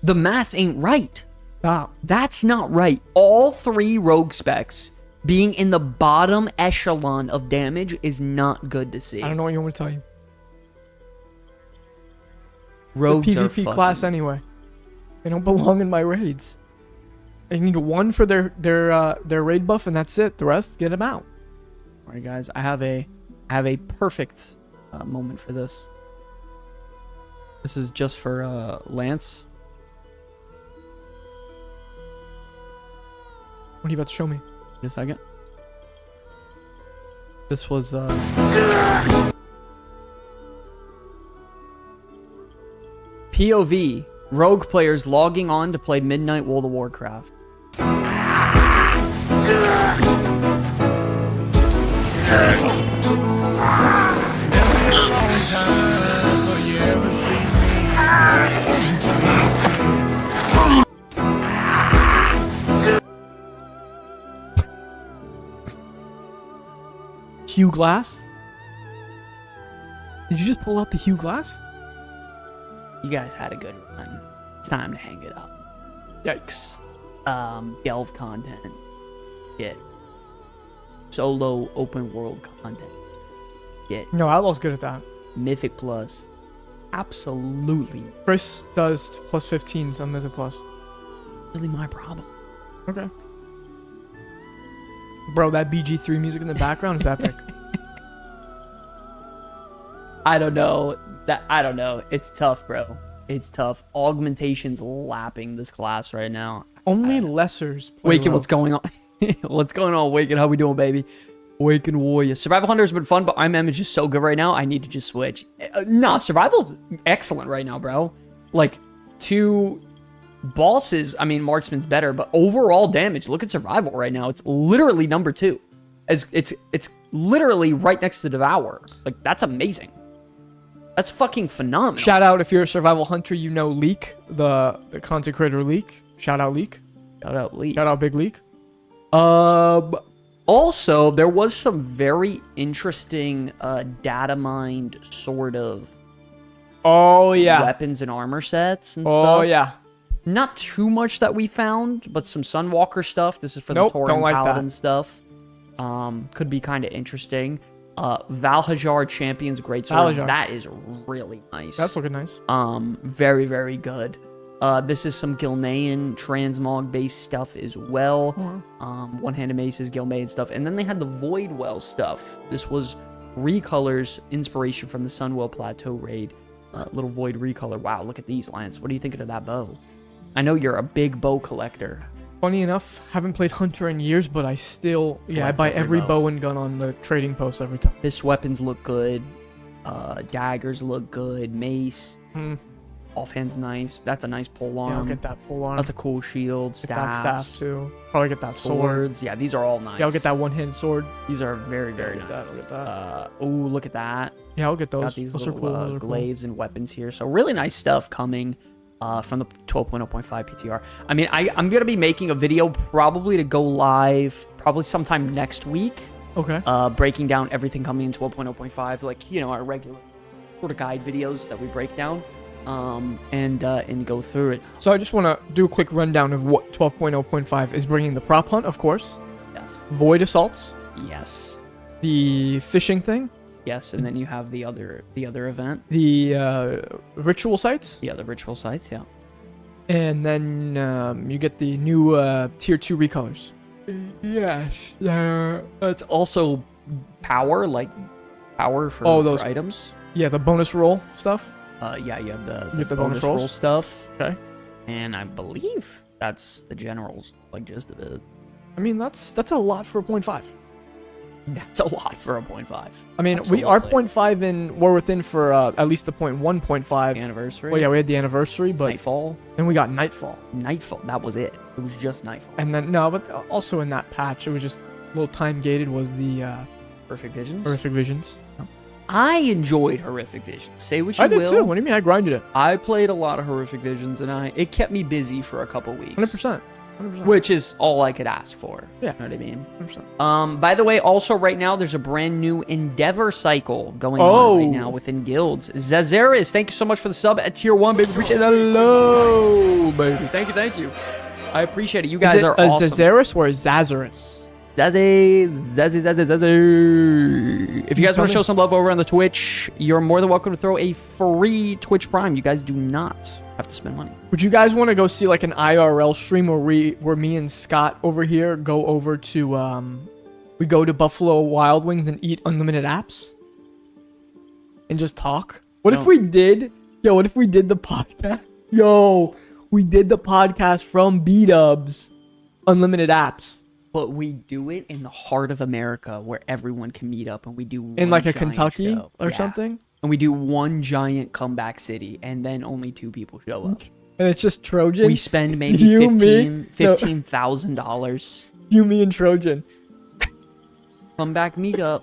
The math ain't right. Stop. That's not right. All 3 rogue specs being in the bottom echelon of damage is not good to see. I don't know what you want me to tell you. Rogues The are PvP fucking... class anyway. They don't belong in my raids. They need 1 for their raid buff, and that's it. The rest, get them out. All right, guys. I have a perfect moment for this. This is just for Lance. What are you about to show me? In a second. This was POV. Rogue players logging on to play Midnight World of Warcraft. Hugh Glass? Did you just pull out the Hugh Glass? You guys had a good run. It's time to hang it up. Yikes. Delve content. Shit. Solo open world content. Shit. No, Outlaw's good at that. Mythic Plus. Absolutely. Chris does plus 15s on Mythic Plus. Really my problem. Okay. Bro, that BG3 music in the background is epic. I don't know. I don't know. It's tough, bro. It's tough. Augmentation's lapping this class right now. Only lessers play Waken, well. what's going on? What's going on, Waken? How we doing, baby? Waken Warrior. Survival Hunter has been fun, but IMM is just so good right now. I need to just switch. Nah, Survival's excellent right now, bro. Like, 2 bosses, I mean, Marksman's better, but overall damage, look at Survival right now. It's literally number 2. It's literally right next to Devour. Like, that's amazing. That's fucking phenomenal. Shout out if you're a Survival Hunter, you know Leak, the Consecrator Leak. Shout out Leak. Shout out Lee. Shout out Big Leak. Also, there was some very interesting data mined sort of Oh, yeah. weapons and armor sets and Oh, stuff. yeah. Not too much that we found, but some Sunwalker stuff. This is for Nope, the Tauren don't like that. Paladin stuff. Could be kind of interesting. Valhajar Champion's Greatsword. Valhajar. That is really nice. That's looking nice. Very, very good. This is some Gilnean transmog based stuff as well. One-handed maces, Gilnean stuff. And then they had the Voidwell stuff. This was recolors, inspiration from the Sunwell Plateau raid. Little Void recolor. Wow, look at these, Lance. What are you thinking of that bow? I know you're a big bow collector. Funny enough, haven't played Hunter in years, but I still, I like buy every every bow. bow and gun on the trading post every time. This weapons look good. Daggers look good. Mace. Offhand's nice. That's a nice pole arm. Yeah, I'll get that pole arm. That's a cool shield. Get that Staffs. staff too. Probably get that sword. Swords. Yeah, these are all nice. Yeah, I'll get that one-handed sword. These are very, very I'll get nice. that. I'll get that. Oh, look at that. Yeah, I'll get those. Got these Those are little cool. Those are cool. glaives and weapons here. So really nice stuff coming from the 12.0.5 PTR. I mean, I'm going to be making a video probably to go live probably sometime next week. Okay. Breaking down everything coming in 12.0.5, like, you know, our regular sort of guide videos that we break down and go through it. So I just want to do a quick rundown of what 12.0.5 is bringing. The prop hunt, of course. Yes. Void assaults. Yes. The fishing thing. Yes, and then you have the other event. The ritual sites. Yeah, the ritual sites, yeah. And then you get the new tier 2 recolors. Yes. Yeah. It's also power for, those for items. Yeah, the bonus roll stuff. Yeah, you have the have the bonus roll rolls? stuff. Okay. And I believe that's the general gist of it. I mean, that's a lot for a 0.5. That's a lot for a 0.5. I mean, we are 0.5 and we're within for at least the 0.1.5 Anniversary. Well, yeah, we had the anniversary, but Nightfall. then we got Nightfall. Nightfall. That was it. It was just Nightfall. And then no, but also in that patch, it was just a little time gated. Was the Horrific Visions. Horrific Visions? I enjoyed Horrific Visions. Say what you I will. did too. What do you mean? I grinded it. I played a lot of Horrific Visions, and it kept me busy for a couple weeks. 100%. 100%. Which is all I could ask for. Yeah. You know what I mean? 100%. By the way, also right now, there's a brand new Endeavor cycle going on right now within guilds. Zazaris, thank you so much for the sub at tier 1, baby. Appreciate it. Hello, baby. Thank you. I appreciate it. You guys are awesome. Zazaris or Zazaris? Zazie. If you guys want to show some love over on the Twitch, you're more than welcome to throw a free Twitch Prime. You guys do not have to spend money. Would you guys want to go see like an IRL stream where me and Scott over here go over to we go to Buffalo Wild Wings and eat unlimited apps and just talk? What if we did? Yo, what if we did the podcast? Yo, we did the podcast from B-Dubs, unlimited apps. But we do it in the heart of America where everyone can meet up, and we do In like a giant Kentucky show. or something? And we do one giant comeback city, and then only 2 people show up. And it's just Trojan? We spend maybe You, me? $15,000. You, me, and Trojan. Comeback meetup.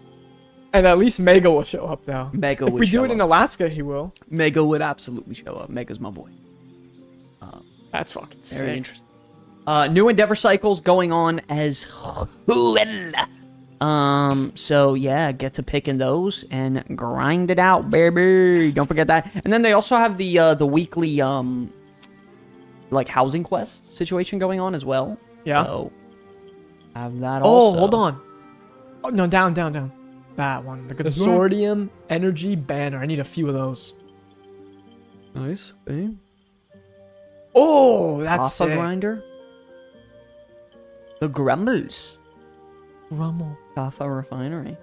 And at least Mega will show up, though. Mega If would we show do it up. in Alaska, he will. Mega would absolutely show up. Mega's my boy. That's fucking sick. Very interesting. New Endeavor cycles going on as well. So yeah, get to picking those and grind it out, baby. Don't forget that. And then they also have the weekly like housing quest situation going on as well. Yeah. So have that. Oh, also. hold on. Oh no, down. That one. The Consortium Energy Banner. I need a few of those. Nice. Okay. Oh, that's Alpha sick. grinder. The Grumbles. Rummel. Alpha refinery.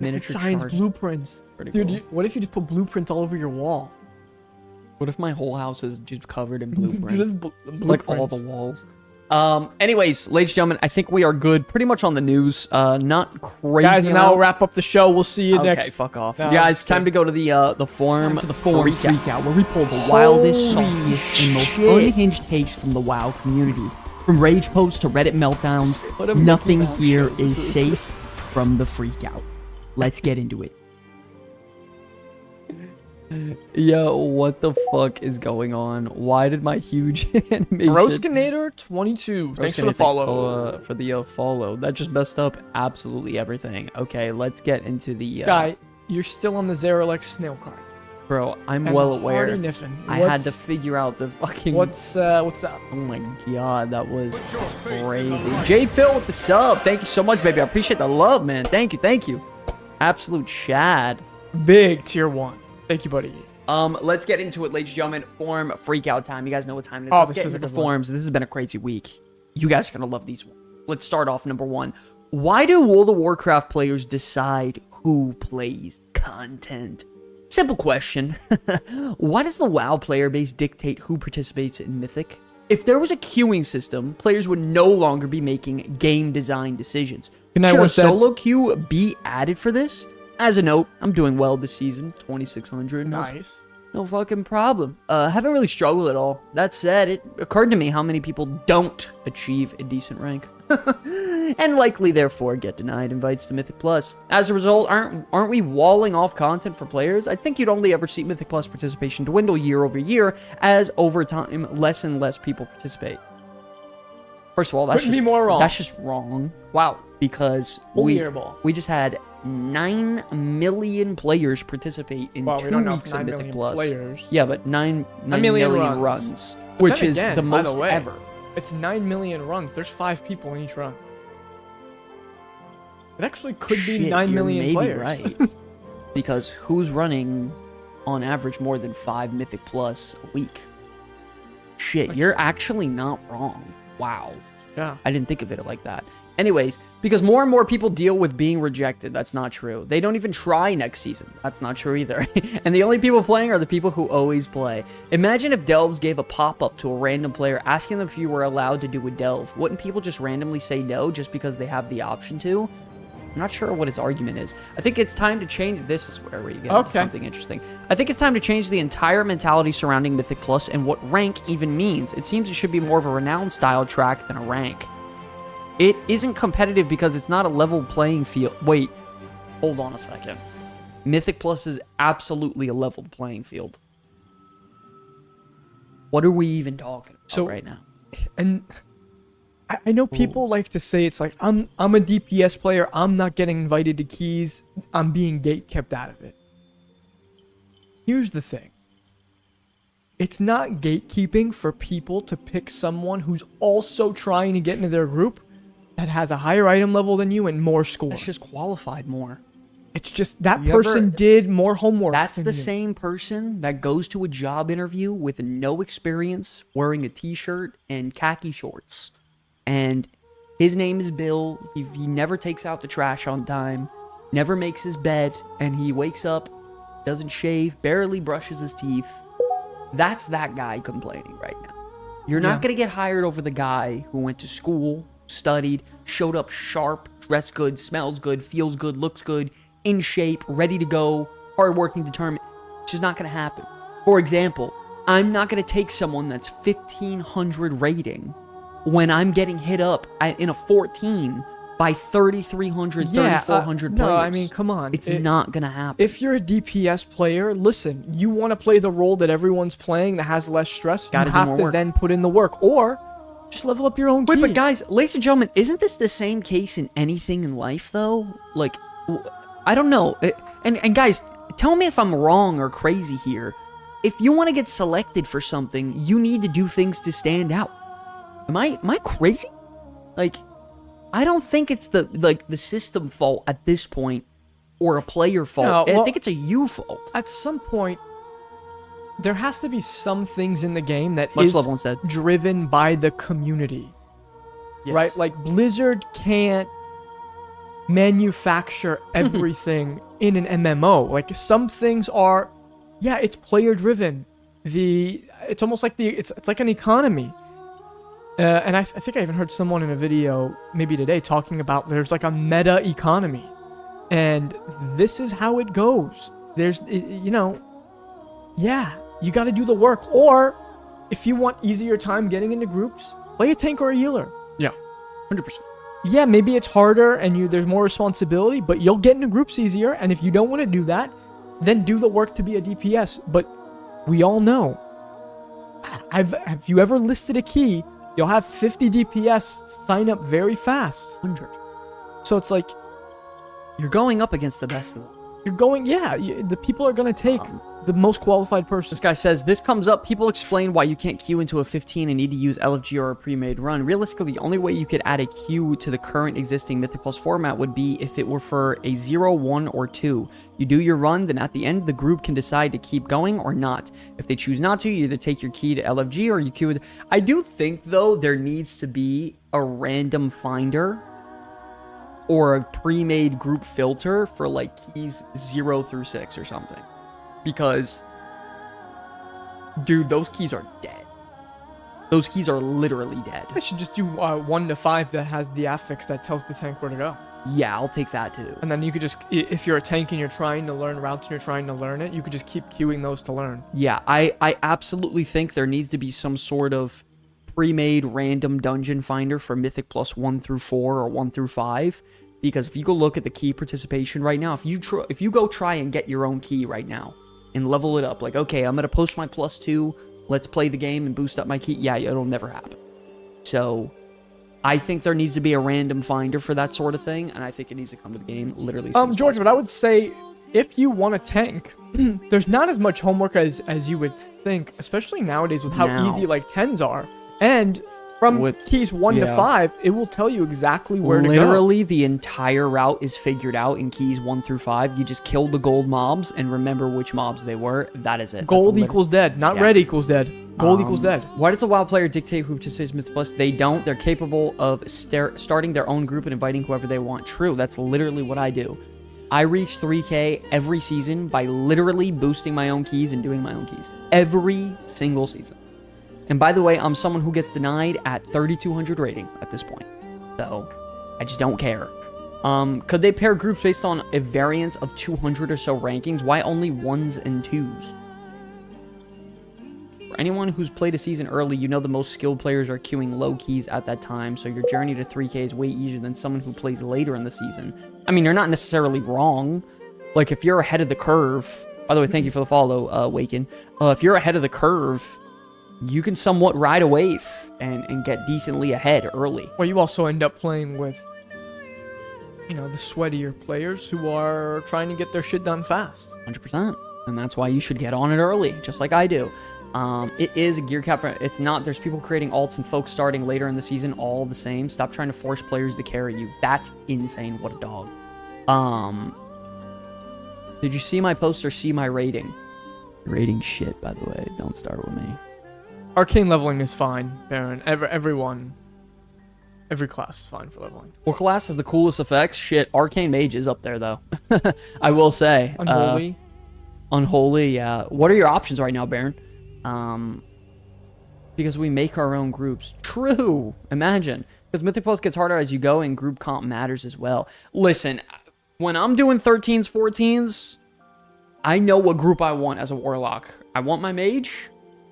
Miniature Science charge. blueprints. Pretty Dude, cool. what if you just put blueprints all over your wall? What if my whole house is just covered in blueprints? Just Like all the walls. Anyways, ladies and gentlemen, I think we are good pretty much on the news. Not crazy. Guys, and now we'll wrap up the show. We'll see you next. Okay, fuck off. No, Guys, time to go to the forum. For the forum freakout, where we pull the wildest, Holy sauciest, and most shit. unhinged takes from the WoW community. From rage posts to Reddit meltdowns, nothing here is safe from the freakout. Let's get into it. Yo, what the fuck is going on? Why did my huge animation... Roskinator 22. Thanks for the follow. For the follow. That just messed up absolutely everything. Okay, let's get into the... Sky, you're still on the Zeralex snail card. Bro, I'm And well the aware. Hardy Niffin. I had to figure out the fucking... What's that? Oh my god, that was crazy. J Phil with the sub. Thank you so much, baby. I appreciate the love, man. Thank you. Absolute Chad. Big tier 1. Thank you, buddy. Let's get into it, ladies and gentlemen. Forum freakout time. You guys know what time it is. Oh, Let's this get is into a the good one. forums. This has been a crazy week. You guys are gonna love these ones. Let's start off number 1. Why do World of Warcraft players decide who plays content? Simple question. Why does the WoW player base dictate who participates in Mythic? If there was a queuing system, players would no longer be making game design decisions. Good night, Should a what's that? solo queue be added for this? As a note, I'm doing well this season, 2,600. Nice. No fucking problem. Haven't really struggled at all. That said, it occurred to me how many people don't achieve a decent rank. And likely, therefore, get denied invites to Mythic Plus. As a result, aren't we walling off content for players? I think you'd only ever see Mythic Plus participation dwindle year over year, as over time, less and less people participate. First of all, Couldn't be more wrong. That's just wrong. Wow. Because Holy airball. we just had 9 million players participate in Well, 2 we don't know if weeks of 9 Mythic million Plus. players. Yeah, but 9 million million runs. runs, But which then is again, the by the most way, ever. It's 9 million runs. There's 5 people in each run. It actually could be Shit, 9 you're million maybe players. right. Because who's running on average more than 5 Mythic Plus a week? Shit, you're actually not wrong. Wow. Yeah. I didn't think of it like that. Anyways, because more and more people deal with being rejected. That's not true. They don't even try next season. That's not true either. And the only people playing are the people who always play. Imagine if Delves gave a pop-up to a random player asking them if you were allowed to do a delve. Wouldn't people just randomly say no just because they have the option to? I'm not sure what his argument is. I think it's time to change. This is where we get into something interesting. I think it's time to change the entire mentality surrounding Mythic Plus and what rank even means. It seems it should be more of a renowned style track than a rank. It isn't competitive because it's not a level playing field. Wait, hold on a second. Mythic Plus is absolutely a leveled playing field. What are we even talking about right now? And I know people like to say it's like, I'm a DPS player, I'm not getting invited to keys, I'm being gate kept out of it. Here's the thing. It's not gatekeeping for people to pick someone who's also trying to get into their group that has a higher item level than you and more score. That's just qualified more. It's just that person did more homework. That's the same person that goes to a job interview with no experience, wearing a t-shirt and khaki shorts. And his name is Bill. He never takes out the trash on time, never makes his bed, and he wakes up, doesn't shave, barely brushes his teeth. That's that guy complaining right now. You're not going to get hired over the guy who went to school, studied, showed up sharp, dressed good, smells good, feels good, looks good, in shape, ready to go, hardworking, determined. It's just not going to happen. For example, I'm not going to take someone that's 1,500 rating when I'm getting hit up in a 14 by 3,300, 3,400 players. No, I mean, come on. It's not going to happen. If you're a DPS player, listen, you want to play the role that everyone's playing that has less stress, you have to then put in the work. Or just level up your own key. Wait, but guys, ladies and gentlemen, isn't this the same case in anything in life, though? Like, I don't know. And guys, tell me if I'm wrong or crazy here. If you want to get selected for something, you need to do things to stand out. Am I crazy? Like, I don't think it's the system fault at this point or a player fault. I think it's a you fault. At some point, there has to be some things in the game that Much is love instead. driven by the community. Yes. Right? Like, Blizzard can't manufacture everything in an MMO. Like, some things are, it's player driven. It's almost like it's like an economy. And I think I even heard someone in a video maybe today talking about there's like a meta economy, and this is how it goes. There's, you got to do the work. Or if you want easier time getting into groups, play a tank or a healer. Yeah, 100%. Yeah, maybe it's harder and there's more responsibility, but you'll get into groups easier. And if you don't want to do that, then do the work to be a DPS. But we all know, have you ever listed a key? You'll have 50 DPS sign up very fast. 100. So it's like, you're going up against the best of them. You're going, the people are going to take the most qualified person. This guy says, this comes up, people explain why you can't queue into a 15 and need to use LFG or a pre-made run. Realistically, the only way you could add a queue to the current existing Mythic Plus format would be if it were for a 0, 1, or 2. You do your run, then at the end, the group can decide to keep going or not. If they choose not to, you either take your key to LFG or you queue with... I do think, though, there needs to be a random finder or a pre-made group filter for, like, keys 0 through 6 or something. Because, dude, those keys are dead. Those keys are literally dead. I should just do 1 to 5 that has the affix that tells the tank where to go. Yeah, I'll take that too. And then you could just, if you're a tank and you're trying to learn routes and you're trying to learn it, you could just keep queuing those to learn. Yeah, I absolutely think there needs to be some sort of pre-made random dungeon finder for Mythic Plus 1 through 4 or 1 through 5. Because if you go look at the key participation right now, if you go try and get your own key right now and level it up, like, okay, I'm going to post my +2, let's play the game and boost up my key. Yeah, it'll never happen. So I think there needs to be a random finder for that sort of thing, and I think it needs to come to the game literally. George, but I would say if you want a tank, there's not as much homework as you would think, especially nowadays with how easy like 10s are. And from keys 1 to 5, it will tell you exactly where to go. Literally, the entire route is figured out in keys 1 through 5. You just kill the gold mobs and remember which mobs they were. That is it. Gold equals dead, not red equals dead. Gold equals dead. Why does a WoW player dictate who participates in Mythic Plus? They don't. They're capable of starting their own group and inviting whoever they want. True, that's literally what I do. I reach 3K every season by literally boosting my own keys and doing my own keys. Every single season. And by the way, I'm someone who gets denied at 3,200 rating at this point. So, I just don't care. Could they pair groups based on a variance of 200 or so rankings? Why only 1s and 2s? For anyone who's played a season early, you know the most skilled players are queuing low keys at that time, so your journey to 3K is way easier than someone who plays later in the season. I mean, you're not necessarily wrong. Like, if you're ahead of the curve... By the way, thank you for the follow, Waken. If you're ahead of the curve, you can somewhat ride a wave and get decently ahead early. Well, you also end up playing with, you know, the sweatier players who are trying to get their shit done fast. 100%. And that's why you should get on it early, just like I do. It is a gear cap. It's not. There's people creating alts and folks starting later in the season all the same. Stop trying to force players to carry you. That's insane. What a dog. Did you see my post or see my rating? Rating shit, by the way. Don't start with me. Arcane leveling is fine, Baron. Every class is fine for leveling. What class has the coolest effects? Shit, Arcane Mage is up there, though. I will say. Unholy. Unholy, yeah. What are your options right now, Baron? Because we make our own groups. True. Imagine. Because Mythic Plus gets harder as you go, and group comp matters as well. Listen, when I'm doing 13s, 14s, I know what group I want as a Warlock. I want my Mage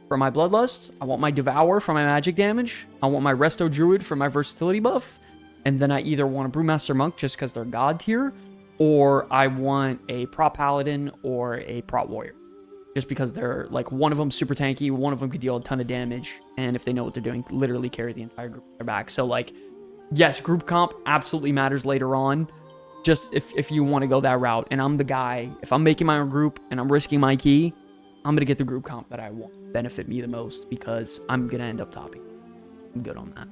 for my Bloodlust. I want my Devour for my magic damage. I want my Resto Druid for my versatility buff. And then I either want a Brewmaster Monk just because they're God tier, or I want a Prop Paladin or a Prop Warrior. Just because they're, like, one of them super tanky, one of them could deal a ton of damage, and if they know what they're doing, literally carry the entire group on their back. So, like, yes, group comp absolutely matters later on, just if you want to go that route. And I'm the guy, if I'm making my own group and I'm risking my key, I'm going to get the group comp that I want benefit me the most, because I'm going to end up topping. I'm good on that.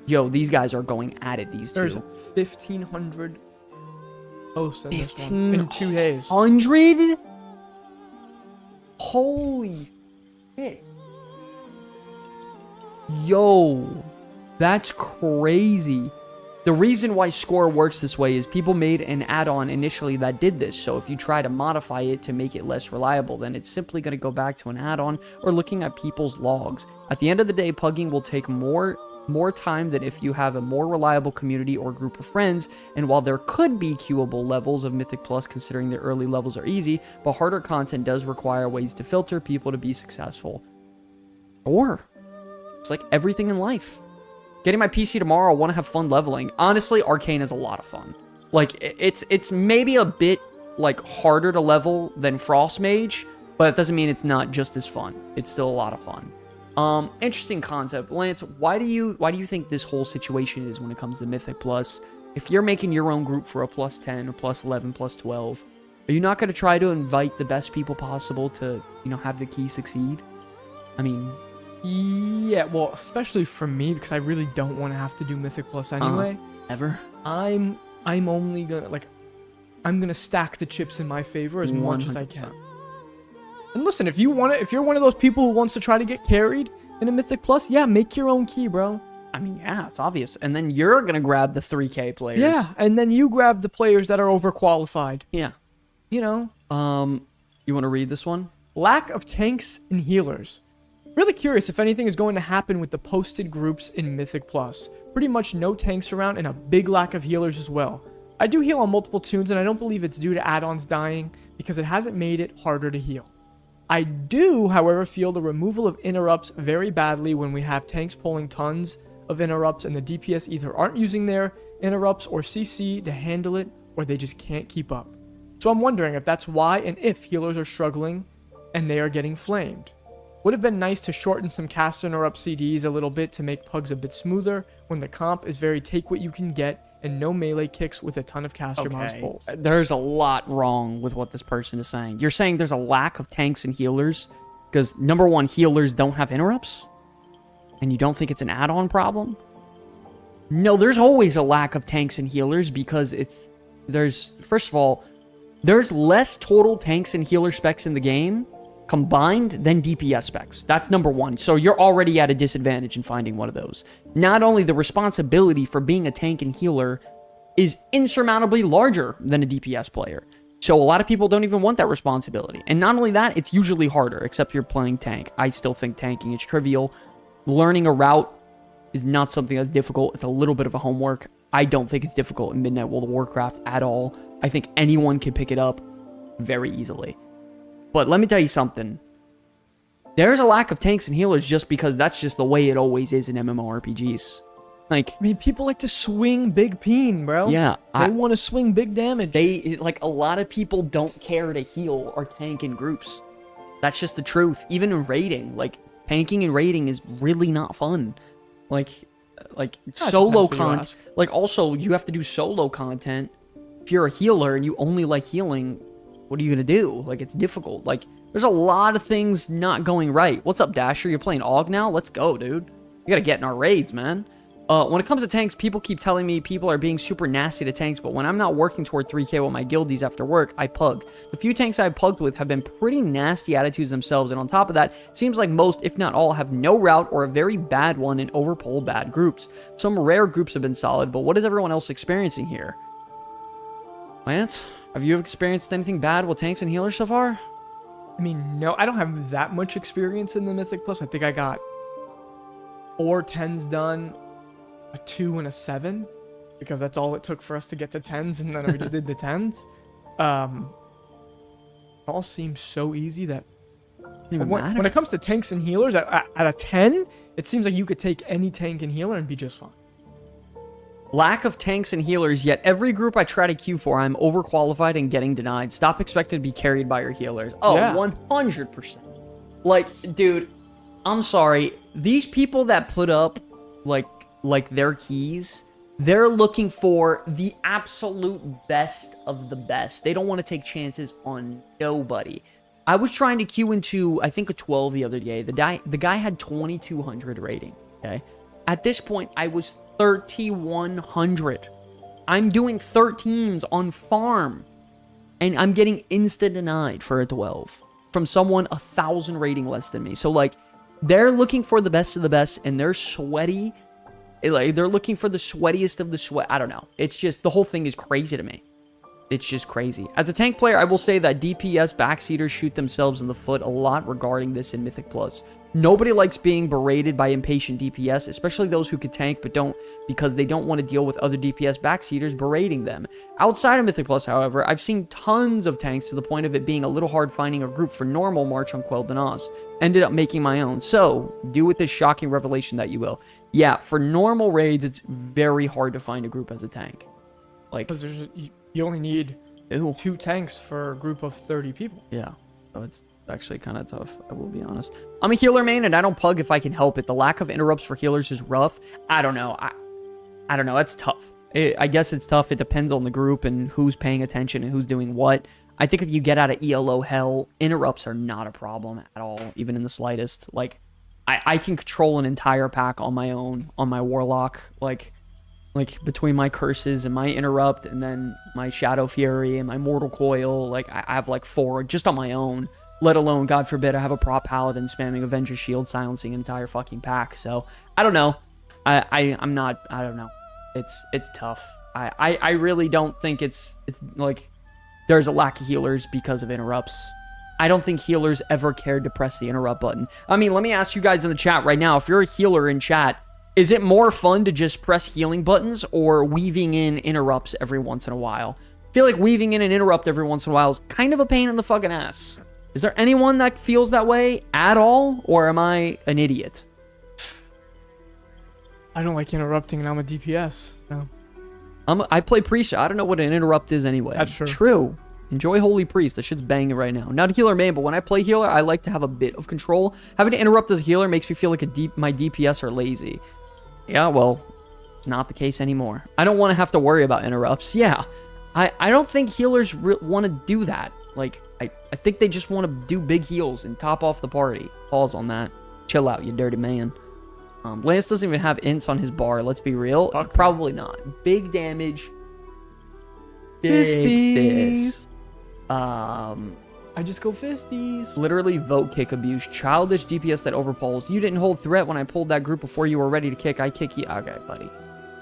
Yo, these guys are going at it, these There's two. 1,500 posts in this one in 2 days. 100? Holy shit. Yo, that's crazy. The reason why Score works this way is people made an add-on initially that did this. So if you try to modify it to make it less reliable, then it's simply going to go back to an add-on or looking at people's logs. At the end of the day, pugging will take more time than if you have a more reliable community or group of friends. And while there could be queuable levels of Mythic Plus considering the early levels are easy, but harder content does require ways to filter people to be successful. Or it's like everything in life. Getting my PC tomorrow, I want to have fun leveling. Honestly, Arcane is a lot of fun. Like, it's maybe a bit, like, harder to level than Frost Mage, but it doesn't mean it's not just as fun. It's still a lot of fun. Interesting concept. Lance, why do you think this whole situation is when it comes to Mythic Plus? If you're making your own group for a plus 10, a plus 11, plus 12, are you not going to try to invite the best people possible to, you know, have the key succeed? I mean... Yeah, well, especially for me, because I really don't want to have to do Mythic Plus anyway. Ever? I'm only gonna, like, I'm gonna stack the chips in my favor as much as I can. And listen, if you're one of those people who wants to try to get carried in a Mythic Plus, yeah, make your own key, bro. I mean, yeah, it's obvious. And then you're gonna grab the 3K players. Yeah, and then you grab the players that are overqualified. Yeah. You know? You want to read this one? Lack of tanks and healers. Really curious if anything is going to happen with the posted groups in Mythic Plus. Pretty much no tanks around and a big lack of healers as well. I do heal on multiple tunes and I don't believe it's due to add-ons dying because it hasn't made it harder to heal. I do, however, feel the removal of interrupts very badly when we have tanks pulling tons of interrupts and the DPS either aren't using their interrupts or CC to handle it or they just can't keep up. So I'm wondering if that's why and if healers are struggling and they are getting flamed. Would have been nice to shorten some caster interrupt CDs a little bit to make pugs a bit smoother when the comp is very take what you can get and no melee kicks with a ton of caster mouse bolts. There's a lot wrong with what this person is saying. You're saying there's a lack of tanks and healers because, number one, healers don't have interrupts? And you don't think it's an add-on problem? No, there's always a lack of tanks and healers because first of all, there's less total tanks and healer specs in the game combined than DPS specs. That's number one. So you're already at a disadvantage in finding one of those. Not only the responsibility for being a tank and healer is insurmountably larger than a DPS player. So a lot of people don't even want that responsibility. And not only that, it's usually harder, except you're playing tank. I still think tanking is trivial. Learning a route is not something that's difficult. It's a little bit of a homework. I don't think it's difficult in Midnight World of Warcraft at all. I think anyone can pick it up very easily. But let me tell you something. There's a lack of tanks and healers just because that's just the way it always is in MMORPGs. Like, I mean, people like to swing big peen, bro. yeah. They want to swing big damage. Like, a lot of people don't care to heal or tank in groups. That's just the truth. Even in raiding, like, tanking and raiding is really not fun. Like solo content. Like, also, you have to do solo content. If you're a healer and you only like healing, what are you gonna do? Like, it's difficult. Like, there's a lot of things not going right. What's up, Dasher? You're playing AUG now? Let's go, dude. You gotta get in our raids, man. When it comes to tanks, people keep telling me people are being super nasty to tanks, but when I'm not working toward 3k with my guildies after work, I pug. The few tanks I've pugged with have been pretty nasty attitudes themselves, and on top of that, it seems like most, if not all, have no route or a very bad one in overpull bad groups. Some rare groups have been solid, but what is everyone else experiencing here? Lance, have you experienced anything bad with tanks and healers so far? I mean, no, I don't have that much experience in the Mythic Plus. I think I got 4 10s done, a 2 and a 7, because that's all it took for us to get to 10s, and then we just did the 10s. It all seems so easy that when it comes to tanks and healers, at a 10, it seems like you could take any tank and healer and be just fine. Lack of tanks and healers, yet every group I try to queue for, I'm overqualified and getting denied. Stop expecting to be carried by your healers. Oh, yeah. 100%. Like, dude, I'm sorry. These people that put up, like their keys, they're looking for the absolute best of the best. They don't want to take chances on nobody. I was trying to queue into, I think, a 12 the other day. The guy had 2,200 rating, okay? At this point, I was 3,100. I'm doing 13s on farm, and I'm getting insta-denied for a 12 from someone 1,000 rating less than me. So, like, they're looking for the best of the best, and they're sweaty. Like, they're looking for the sweatiest of the sweat. I don't know. It's just, the whole thing is crazy to me. It's just crazy. As a tank player, I will say that DPS backseaters shoot themselves in the foot a lot regarding this in Mythic Plus. Nobody likes being berated by impatient DPS, especially those who could tank but don't, because they don't want to deal with other DPS backseaters berating them. Outside of Mythic Plus, however, I've seen tons of tanks to the point of it being a little hard finding a group for normal March on Quelled Danas. Ended up making my own. So, do with this shocking revelation that you will. Yeah, for normal raids, it's very hard to find a group as a tank. Like, because you only need 2 tanks for a group of 30 people. Yeah, so it's actually kind of tough, I will be honest. I'm a healer main, and I don't pug if I can help it. The lack of interrupts for healers is rough. I don't know. I don't know. It's tough. I guess it's tough. It depends on the group and who's paying attention and who's doing what. I think if you get out of ELO hell, interrupts are not a problem at all, even in the slightest. Like, I can control an entire pack on my own, on my Warlock. Like between my curses and my interrupt, and then my Shadow Fury and my Mortal Coil, like, I have like 4 just on my own. Let alone, God forbid, I have a prop paladin spamming Avenger Shield, silencing an entire fucking pack. So, I don't know. I don't know. It's tough. I really don't think it's like there's a lack of healers because of interrupts. I don't think healers ever cared to press the interrupt button. I mean, let me ask you guys in the chat right now, if you're a healer in chat, is it more fun to just press healing buttons or weaving in interrupts every once in a while? I feel like weaving in an interrupt every once in a while is kind of a pain in the fucking ass. Is there anyone that feels that way at all, or am I an idiot? I don't like interrupting, and I'm a DPS, so. I play Priest. I don't know what an interrupt is anyway. That's true. True. Enjoy Holy Priest. That shit's banging right now. Not a healer main, but when I play healer, I like to have a bit of control. Having to interrupt as a healer makes me feel like my DPS are lazy. Yeah, well, not the case anymore. I don't want to have to worry about interrupts. Yeah, I don't think healers want to do that. Like, I think they just want to do big heals and top off the party. Pause on that. Chill out, you dirty man. Lance doesn't even have ints on his bar. Let's be real. Probably not. Big damage. Big fist. I just go fisties. Literally vote kick abuse. Childish DPS that overpulls. You didn't hold threat when I pulled that group before you were ready to kick. I kick you. Okay, buddy.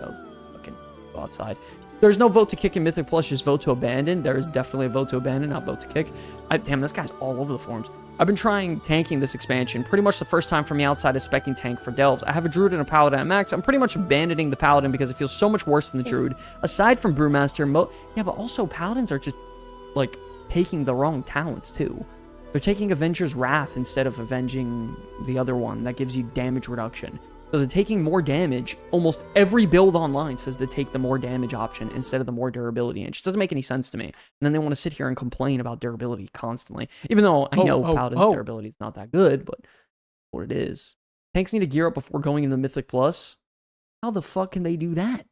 Go fucking go outside. There's no vote to kick in Mythic Plus, just vote to abandon. There is definitely a vote to abandon, not vote to kick. Damn, this guy's all over the forums. I've been trying tanking this expansion. Pretty much the first time for me outside of specking tank for Delves. I have a Druid and a Paladin at max. I'm pretty much abandoning the Paladin because it feels so much worse than the Druid. Aside from Brewmaster, yeah, but also Paladins are just, like, taking the wrong talents, too. They're taking Avenger's Wrath instead of avenging the other one. That gives you damage reduction. So they're taking more damage. Almost every build online says to take the more damage option instead of the more durability. And it just doesn't make any sense to me. And then they want to sit here and complain about durability constantly. Even though I know Paladin's durability is not that good, but what it is. Tanks need to gear up before going into Mythic Plus. How the fuck can they do that?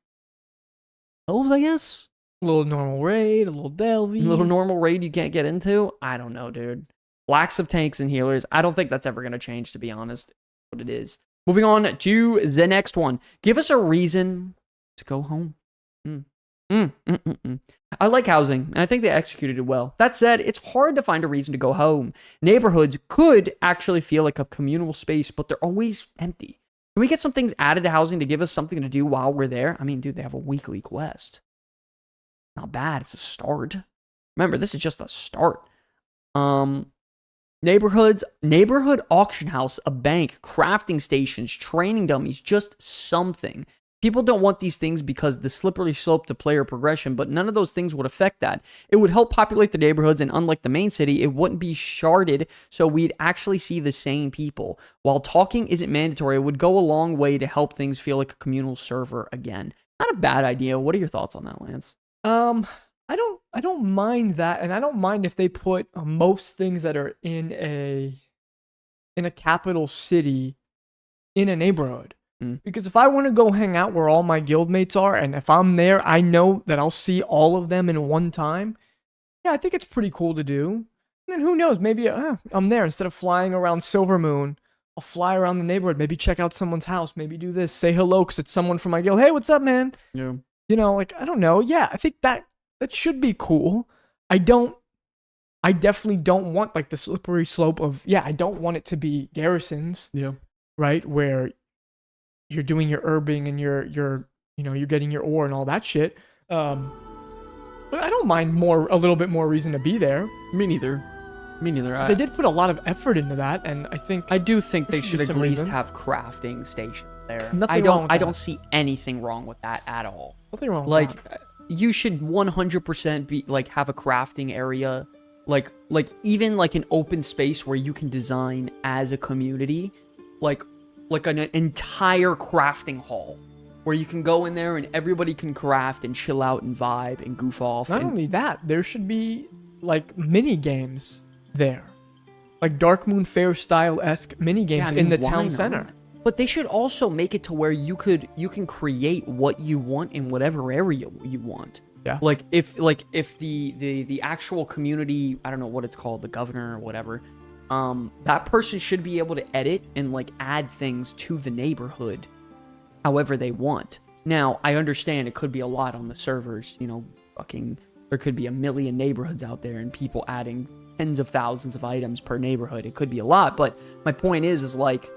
Elves, I guess? A little normal raid, a little delvey. A little normal raid you can't get into? I don't know, dude. Lacks of tanks and healers. I don't think that's ever going to change, to be honest. What it is. Moving on to the next one. Give us a reason to go home. I like housing, and I think they executed it well. That said, it's hard to find a reason to go home. Neighborhoods could actually feel like a communal space, but they're always empty. Can we get some things added to housing to give us something to do while we're there? I mean, dude, they have a weekly quest. Not bad. It's a start. Remember, this is just a start. Neighborhood auction house, a bank, crafting stations, training dummies, just something. People don't want these things because the slippery slope to player progression, but none of those things would affect that. It would help populate the neighborhoods, and unlike the main city, it wouldn't be sharded, so we'd actually see the same people. While talking isn't mandatory, it would go a long way to help things feel like a communal server again. Not a bad idea. What are your thoughts on that, Lance? I don't mind that, and I don't mind if they put most things that are in a capital city in a neighborhood. Because if I want to go hang out where all my guildmates are, and if I'm there, I know that I'll see all of them in one time. Yeah, I think it's pretty cool to do. And then who knows, maybe I'm there. Instead of flying around Silvermoon, I'll fly around the neighborhood, maybe check out someone's house, maybe do this, say hello because it's someone from my guild. Hey, what's up, man? Yeah. You know, like, I don't know. Yeah, I think that should be cool. I definitely don't want, like, the slippery slope of, I don't want it to be garrisons. Yeah. Right? Where you're doing your herbing and you're getting your ore and all that shit. But I don't mind a little bit more reason to be there. Me neither. They did put a lot of effort into that, and I do think they should at least have crafting stations there. Nothing wrong with I that. don't see anything wrong with that at all. Nothing wrong with like that. You should 100% be like have a crafting area, like even like an open space where you can design as a community, like an entire crafting hall where you can go in there and everybody can craft and chill out and vibe and goof off. Not only that, there should be like mini games there, like Darkmoon Fair style-esque mini games in the town center. But they should also make it to where you can create what you want in whatever area you want. Yeah. Like if the actual community, I don't know what it's called, the governor or whatever, that person should be able to edit and like add things to the neighborhood however they want. Now, I understand it could be a lot on the servers, there could be a million neighborhoods out there and people adding tens of thousands of items per neighborhood. It could be a lot, but my point is like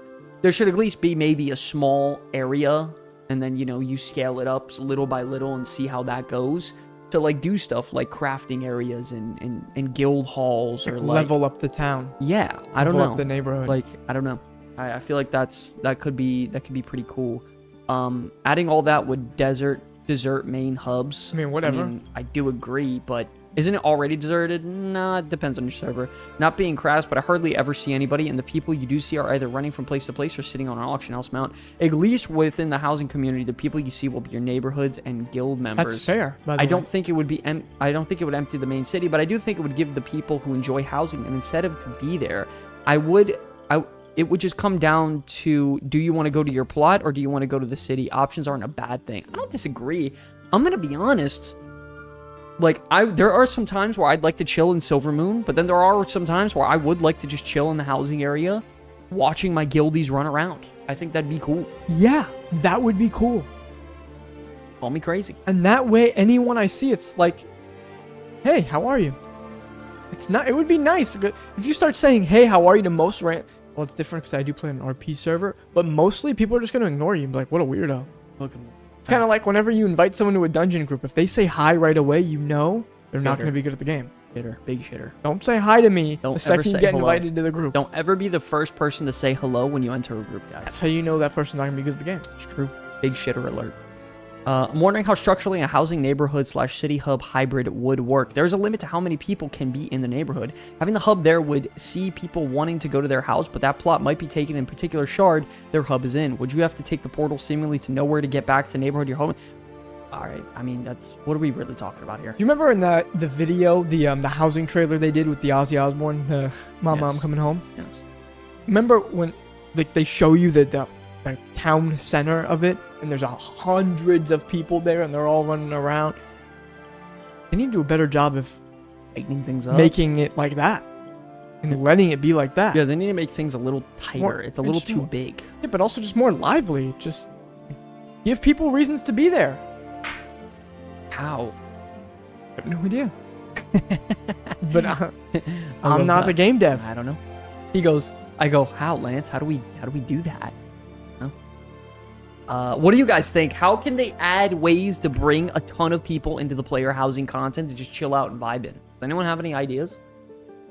there should at least be maybe a small area, and then you scale it up little by little and see how that goes, to like do stuff like crafting areas and guild halls, or like level up the town. Yeah, I don't level know. Up the neighborhood. Like I don't know. I feel like that could be pretty cool. Adding all that with desert main hubs. I mean, whatever. I do agree, but isn't it already deserted? Nah, it depends on your server. Not being crass, but I hardly ever see anybody, and the people you do see are either running from place to place or sitting on an auction house mount. At least within the housing community, the people you see will be your neighborhoods and guild members. That's fair. By the way. I don't think it would empty the main city, but I do think it would give the people who enjoy housing an incentive to be there. It would just come down to, do you want to go to your plot or do you want to go to the city? Options aren't a bad thing. I don't disagree. I'm going to be honest. Like, there are some times where I'd like to chill in Silvermoon, but then there are some times where I would like to just chill in the housing area, watching my guildies run around. I think that'd be cool. Yeah, that would be cool. Call me crazy. And that way, anyone I see, it's like, hey, how are you? It would be nice. If you start saying, hey, how are you to most well, it's different because I do play on an RP server, but mostly people are just going to ignore you and be like, what a weirdo. It's kind of like whenever you invite someone to a dungeon group, if they say hi right away, you know they're not going to be good at the game. Shitter, big shitter. Don't say hi to me Don't the second ever you say get hello. invited to the group. Don't ever be the first person to say hello when you enter a group, guys. That's how you know that person's not going to be good at the game. It's true. Big shitter alert. I'm wondering how structurally a housing neighborhood / city hub hybrid would work. There's a limit to how many people can be in the neighborhood. Having the hub there would see people wanting to go to their house, but that plot might be taken in particular shard their hub is in. Would you have to take the portal seemingly to know where to get back to the neighborhood you're home? All right, I mean, that's what are we really talking about here? Do you remember in the video, the housing trailer they did with the Ozzy Osbourne, the mom coming home? Yes. Remember when they show you the town center of it, and there's hundreds of people there, and they're all running around? They need to do a better job of Tightening things up. making it like that and letting it be like that. Yeah, they need to make things a little tighter. It's a little just too more- big. Yeah, but also just more lively. Just give people reasons to be there. How? I have no idea. But I'll I'm go, not the game dev. I don't know. He goes, I go, how, Lance? How do we do that? No? What do you guys think? How can they add ways to bring a ton of people into the player housing content to just chill out and vibe in? Does anyone have any ideas?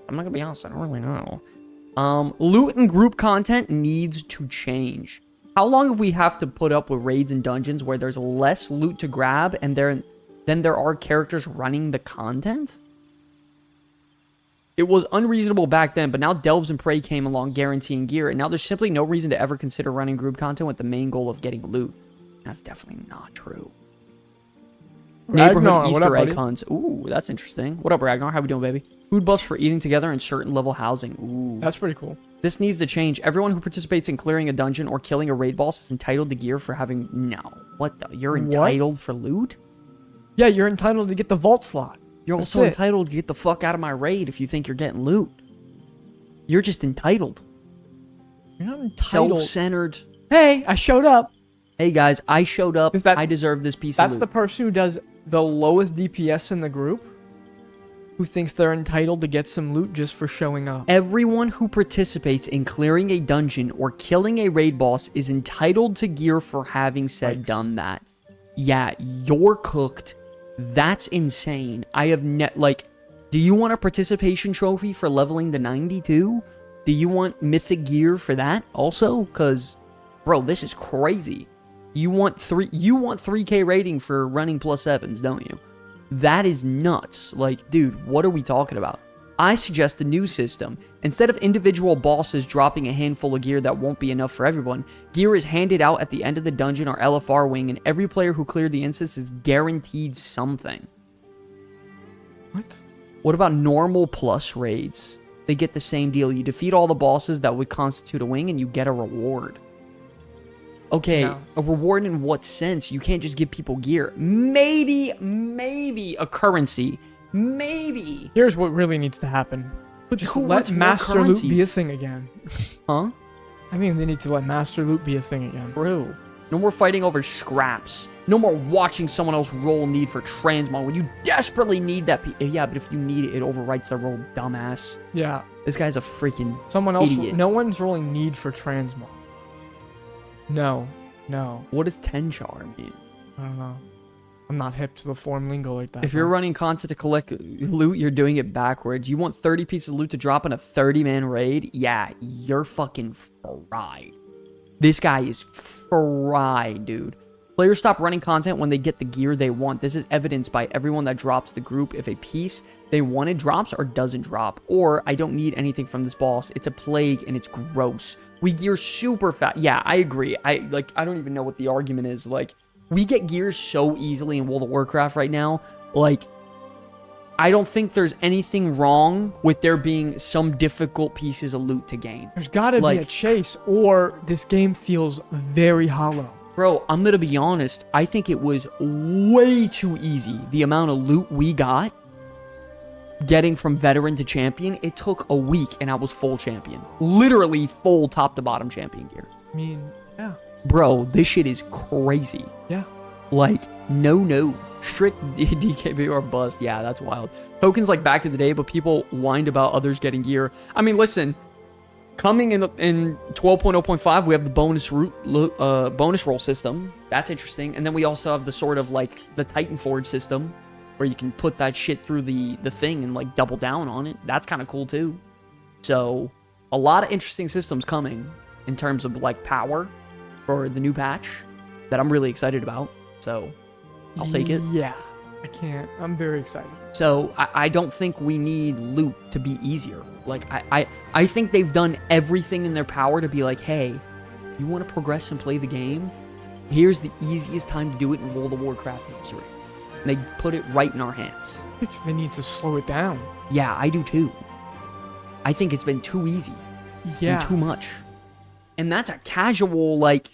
I'm not gonna be honest, I don't really know. Loot and group content needs to change. How long have we have to put up with raids and dungeons where there's less loot to grab and then there are characters running the content? It was unreasonable back then, but now Delves and Prey came along guaranteeing gear, and now there's simply no reason to ever consider running group content with the main goal of getting loot. That's definitely not true. Neighborhood Ragnar, what Easter up, egg buddy? hunts. Ooh, that's interesting. What up, Ragnar? How we doing, baby? Food buffs for eating together in certain level housing. Ooh. That's pretty cool. This needs to change. Everyone who participates in clearing a dungeon or killing a raid boss is entitled to gear for having... No. What the? You're What? entitled for loot? Yeah, you're entitled to get the vault slot. You're That's also it. entitled to get the fuck out of my raid if you think you're getting loot. You're just entitled. You're not entitled. Self-centered. Hey, I showed up. Hey guys, I showed up. Is that- I deserve this piece That's of the loot. person who does the lowest DPS in the group, who thinks they're entitled to get some loot just for showing up. Everyone who participates in clearing a dungeon or killing a raid boss is entitled to gear for having said Yikes. done that. Yeah, you're cooked. That's insane. I have do you want a participation trophy for leveling to 92? Do you want mythic gear for that also? Cause bro, this is crazy. You want 3k rating for running +7s, don't you? That is nuts. Like, dude, what are we talking about? I suggest a new system. Instead of individual bosses dropping a handful of gear that won't be enough for everyone, gear is handed out at the end of the dungeon or LFR wing, and every player who cleared the instance is guaranteed something. What? What about normal plus raids? They get the same deal. You defeat all the bosses that would constitute a wing, and you get a reward. Okay, No. a reward in what sense? You can't just give people gear. Maybe a currency. Maybe. Here's what really needs to happen. Just who let wants more Master Loot be a currencies? thing again. Huh? I think they need to let Master Loot be a thing again. True. No more fighting over scraps. No more watching someone else roll need for transmog when you desperately need that. Yeah, but if you need it, it overwrites the roll, dumbass. Yeah. This guy's a freaking Someone else. idiot. No one's rolling need for transmog. No. What does 10 char mean? I don't know. I'm not hip to the form lingo like that. If you're man. running content to collect loot, you're doing it backwards. You want 30 pieces of loot to drop in a 30-man raid? Yeah, you're fucking fried. This guy is fried, dude. Players stop running content when they get the gear they want. This is evidenced by everyone that drops the group if a piece they wanted drops or doesn't drop. Or, I don't need anything from this boss. It's a plague and it's gross. We gear super fast. Yeah, I agree. I don't even know what the argument is. Like, we get gear so easily in World of Warcraft right now. Like, I don't think there's anything wrong with there being some difficult pieces of loot to gain. There's gotta be a like- chase, or this game feels very hollow. Bro, I'm gonna be honest. I think it was way too easy. The amount of loot we got getting from veteran to champion, it took a week and I was full champion. Literally full top to bottom champion gear. I mean, yeah. Bro, this shit is crazy. Yeah. Like, no. Strict DKB or bust. Yeah, that's wild. Tokens like back in the day, but people whined about others getting gear. I mean, listen, Coming in 12.0.5, we have the bonus roll system. That's interesting. And then we also have the sort of like the Titan Forge system, where you can put that shit through the thing and like double down on it. That's kind of cool too. So a lot of interesting systems coming in terms of like power for the new patch that I'm really excited about. So I'll take it. Yeah, I can't. I'm very excited. So I don't think we need loot to be easier. Like I think they've done everything in their power to be like, hey, you want to progress and play the game? Here's the easiest time to do it in World of Warcraft history. And they put it right in our hands. I think they need to slow it down. Yeah, I do too. I think it's been too easy. Yeah. And too much. And that's a casual, like,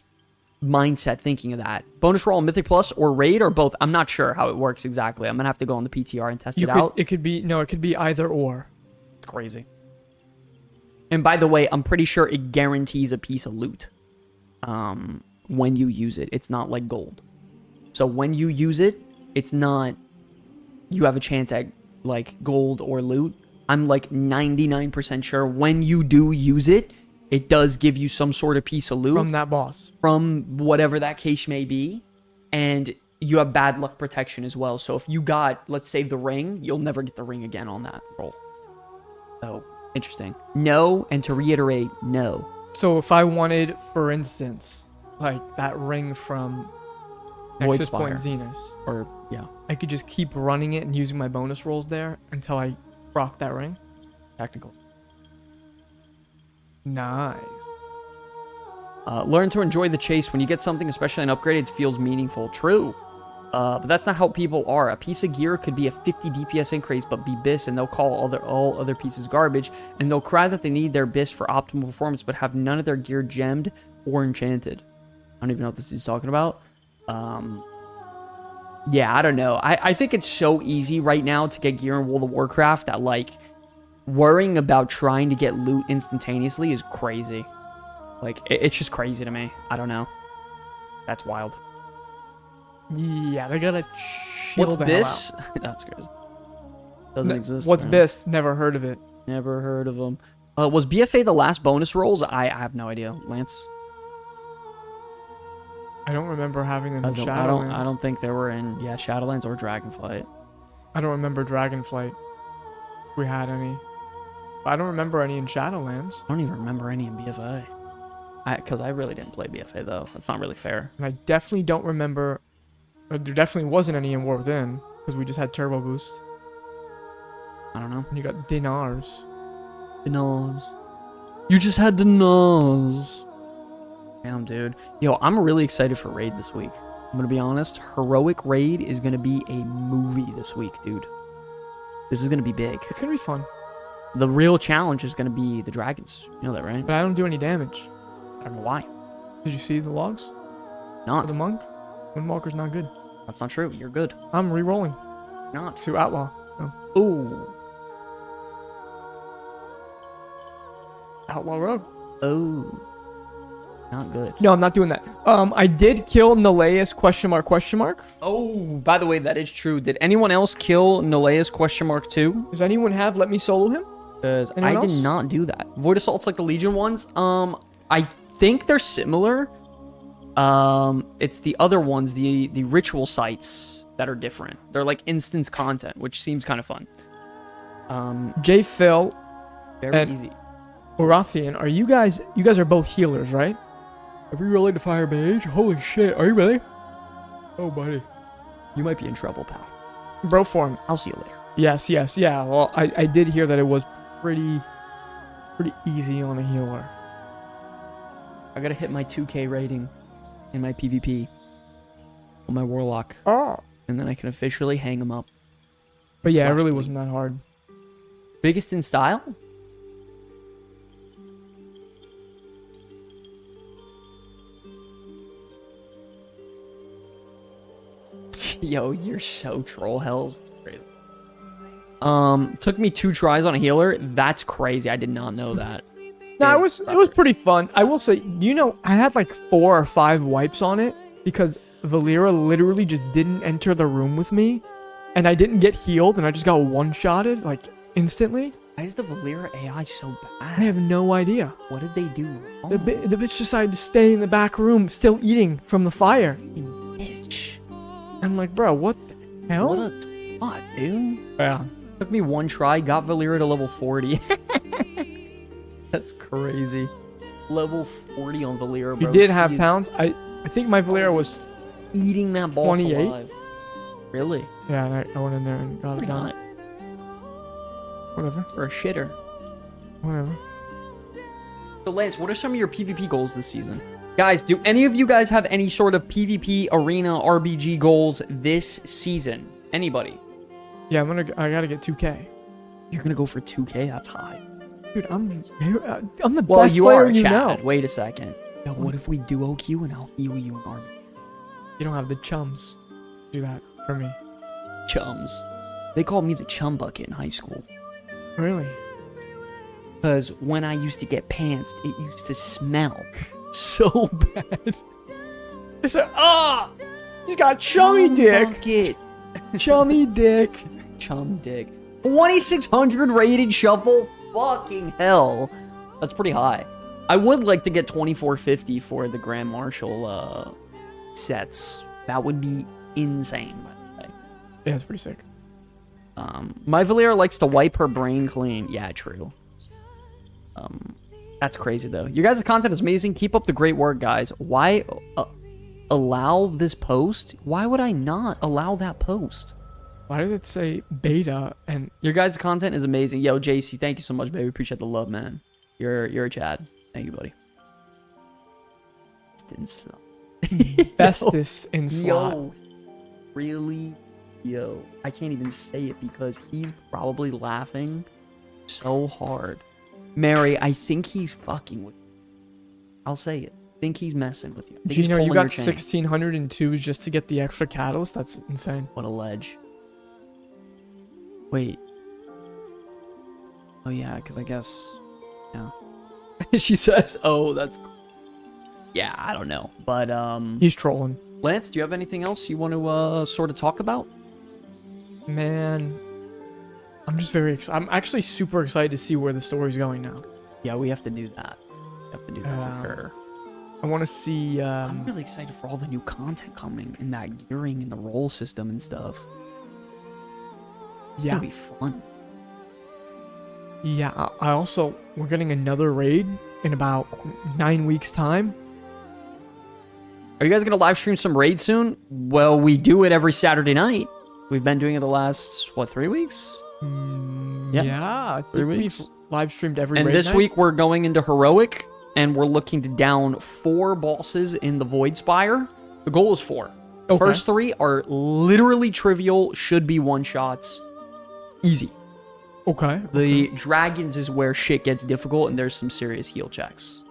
mindset thinking of that. Bonus roll, Mythic Plus, or Raid, or both. I'm not sure how it works exactly. I'm going to have to go on the PTR and test it out. It could be either or. It's crazy. And by the way, I'm pretty sure it guarantees a piece of loot when you use it. It's not like gold. So when you use it, it's not you have a chance at like gold or loot. I'm like 99% sure when you do use it, it does give you some sort of piece of loot. From that boss. From whatever that case may be. And you have bad luck protection as well. So if you got, let's say, the ring, you'll never get the ring again on that roll. So, interesting. No, and to reiterate, no. So if I wanted, for instance, like that ring from Nexus Point Zenith, Or, yeah, I could just keep running it and using my bonus rolls there until I rock that ring. technically. Nice. Learn to enjoy the chase. When you get something, especially an upgrade, it feels meaningful. True. But that's not how people are. A piece of gear could be a 50 DPS increase, but be BIS, and they'll call all other pieces garbage, and they'll cry that they need their BIS for optimal performance, but have none of their gear gemmed or enchanted. I don't even know what this is talking about. Yeah, I don't know. I think it's so easy right now to get gear in World of Warcraft that, like, worrying about trying to get loot instantaneously is crazy. Like, it's just crazy to me. I don't know. That's wild. Yeah, they gotta chill What's the hell BIS? That's crazy. Doesn't exist. What's man. BIS? Never heard of it. Never heard of them. Was BFA the last bonus rolls? I have no idea. Lance? I don't remember having them in Shadowlands. I don't think they were in Shadowlands or Dragonflight. I don't remember Dragonflight. If we had any. I don't remember any in Shadowlands. I don't even remember any in BFA. Because I really didn't play BFA though. That's not really fair. And I definitely don't remember. There definitely wasn't any in War Within because we just had Turbo Boost. I don't know. And you got Dinars. Dinars. You just had Dinars. Damn, dude. Yo, I'm really excited for Raid this week. I'm gonna be honest. Heroic Raid is gonna be a movie this week, dude. This is gonna be big. It's gonna be fun. The real challenge is gonna be the dragons. You know that, right? But I don't do any damage. I don't know why. Did you see the logs? Not. For the monk? Windwalker's not good. That's not true. You're good. I'm re-rolling Not. to Outlaw. No. Ooh. Outlaw Rogue. Oh. Not good. No, I'm not doing that. I did kill Neleus ? Oh, by the way, that is true. Did anyone else kill Neleus ? too? Does anyone have let me solo him? Because Anyone I did else? not do that. Void Assault's like the Legion ones. I think they're similar. It's the other ones, the ritual sites that are different. They're like instance content, which seems kind of fun. J. Phil, Very And- easy. Orathian, are you guys are both healers, right? Are we related to Fire Mage? Holy shit, are you really? Oh, buddy. You might be in trouble, pal. Bro form. I'll see you later. Yes, yeah. Well, I did hear that it was pretty easy on a healer. I gotta hit my 2K rating in my PvP on my Warlock, Oh. and then I can officially hang him up. But yeah, it Slash really delete. wasn't that hard. Biggest in style? Yo, you're so troll hells. It's crazy. Took me 2 tries on a healer. That's crazy. I did not know that. No, it was pretty fun. I will say, I had like 4 or 5 wipes on it because Valera literally just didn't enter the room with me, and I didn't get healed, and I just got one-shotted like instantly. Why is the Valera AI so I bad? have no idea. What did they do wrong? The bitch decided to stay in the back room, still eating from the fire. Bitch. I'm like, bro, what the hell? What a twat, dude. Yeah. Took me one try, got Valera to level 40. That's crazy. Level 40 on Valera, bro. You did have She's talents. I think my Valera was eating that boss 28? alive. Really? yeah. And I went in there and got it Pretty done. high. Whatever. For a shitter. Whatever. So Lance, what are some of your PvP goals this season? Guys, do any of you guys have any sort of PvP arena RBG goals this season? Anybody? Yeah, I gotta get 2K. You're gonna go for 2K? That's high. Dude, I'm the Well, best you player are, you Chad. know. Wait a second. Yo, what if we duo Q and I'll heal you in RB? You don't have the chums to do that for me. Chums. They called me the chum bucket in high school. Really? Because when I used to get pantsed, it used to smell so bad. I said, you got chummy dick. Bucket. Chummy dick. Chum dick. 2600 rated shuffle? Fucking hell. That's pretty high. I would like to get 2450 for the Grand Marshal sets. That would be insane, by the way. Yeah, it's pretty sick. My Valera likes to wipe her brain clean. Yeah, true. That's crazy, though. Your guys' content is amazing. Keep up the great work, guys. Why allow this post? Why would I not allow that post? Why did it say beta? And Your guys' content is amazing. Yo, JC, thank you so much, baby. Appreciate the love, man. You're a Chad. Thank you, buddy. bestest in slot. Yo, really? Yo, I can't even say it because he's probably laughing so hard. Mary, I think he's fucking with you. I'll say it. I think he's messing with you. I think he's Gino, you pulling got your chain. 1602s just to get the extra catalyst? That's insane. What a ledge. Wait. Oh, yeah, because I guess... Yeah. She says, oh, that's... Yeah, I don't know. But, He's trolling. Lance, do you have anything else you want to sort of talk about? Man, I'm just very excited. I'm actually super excited to see where the story's going now. Yeah, we have to do that. We have to do that for sure. I want to see... I'm really excited for all the new content coming and that gearing and the roll system and stuff. It's yeah. gonna be fun. Yeah, I also... We're getting another raid in about 9 weeks' time. Are you guys gonna live stream some raids soon? Well, we do it every Saturday night. We've been doing it the last, what, 3 weeks? Yeah, I think 3 weeks. we've live streamed every And raid this night. week we're going into Heroic, and we're looking to down 4 bosses in the Void Spire. The goal is 4. Okay. First 3 are literally trivial, should be one-shots. Easy. Okay. The dragons is where shit gets difficult, and there's some serious heal checks.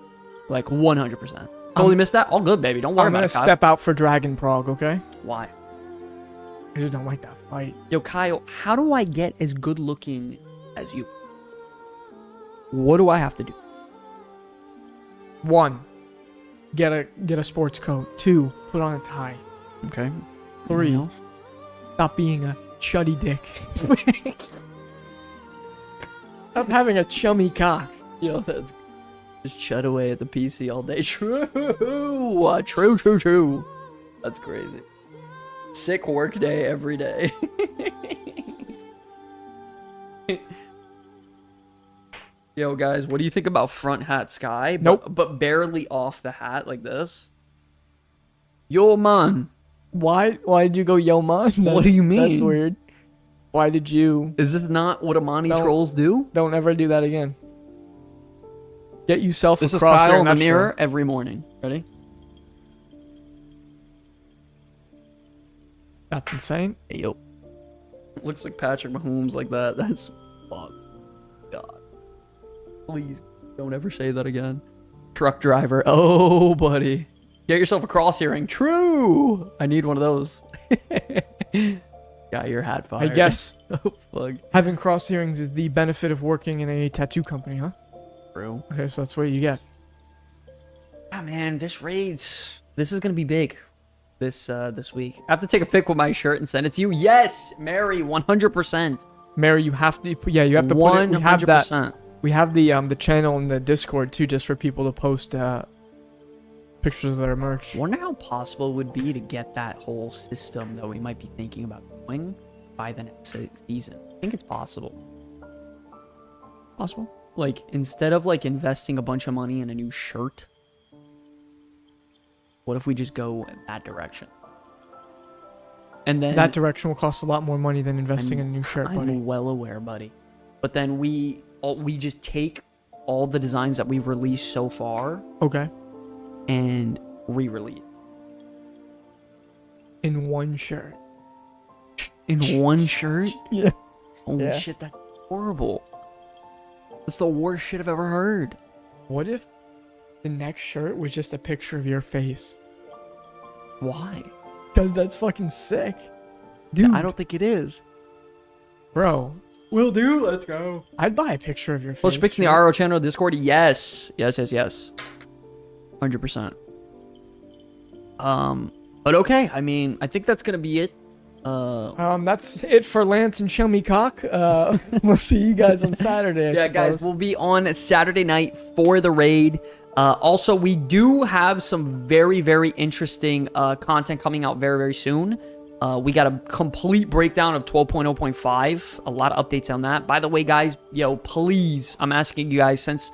Like, 100%. Totally missed that? All good, baby. Don't worry I'm about gonna it, Kyle. step out for Dragon Prog, okay? Why? I just don't like that fight. Yo, Kyle, how do I get as good looking as you? What do I have to do? 1, get a sports coat. 2, put on a tie. Okay. 3, stop being a chuddy dick. Stop having a chummy cock. Yo, that's just chud away at the PC all day. True. True. That's crazy. Sick work day every day. Yo, guys, what do you think about front hat sky? Nope. But barely off the hat like this. Yo, man. Why did you go yo man? What do you mean? That's weird. Why did you... Is this not what Amani Don't- trolls do? Don't ever do that again. Get yourself This a is crosshair Kyle in the next mirror one. every morning. Ready? That's insane. Hey, yo. Looks like Patrick Mahomes like that. That's... Fuck. God. Please, don't ever say that again. Truck driver. Oh, buddy. Get yourself a crosshearing. True! I need one of those. Got your hat fired. I guess Oh, fuck. having cross hearings is the benefit of working in a tattoo company, huh? True. Okay, so that's what you get. Ah, man, this is gonna be big. This week. I have to take a pic with my shirt and send it to you. Yes, Mary, 100%. Mary, you have to. Yeah, you have to put it. We have that. 100%. We have the channel in the Discord too, just for people to post pictures of their merch. Wonder how possible it would be to get that whole system that we might be thinking about doing by the next season. I think it's possible. Possible. Like, instead of like investing a bunch of money in a new shirt, what if we just go in that direction? And then That direction will cost a lot more money than investing in a new shirt, buddy. I'm well aware, buddy. But then we just take all the designs that we've released so far Okay. and re-release In one shirt. in one shirt. Yeah. Holy Yeah. shit, that's horrible. That's the worst shit I've ever heard. What if the next shirt was just a picture of your face? Why? Because that's fucking sick. Dude, I don't think it is. bro. Will do. Let's go. I'd buy a picture of your face. Post pics in the RO channel Discord. Yes. 100%. But okay. I mean, I think that's gonna be it. That's it for Lance and Show Me Cock. We'll see you guys on Saturday. I Yeah, guys, suppose. we'll be on Saturday night for the raid. Also, we do have some very, very interesting content coming out very, very soon. We got a complete breakdown of 12.0.5. A lot of updates on that. By the way, guys, please, I'm asking you guys, since,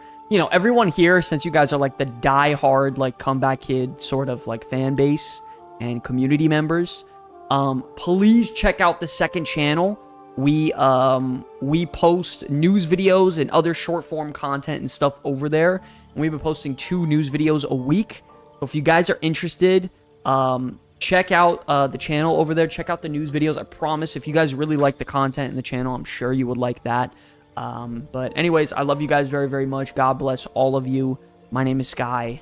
everyone here, since you guys are like the die-hard, like, comeback kid sort of like fan base and community members, please check out the second channel. We post news videos and other short form content and stuff over there. And we've been posting 2 news videos a week. So if you guys are interested, check out the channel over there. Check out the news videos. I promise, if you guys really like the content in the channel, I'm sure you would like that. But anyways, I love you guys very, very much. God bless all of you. My name is Sky.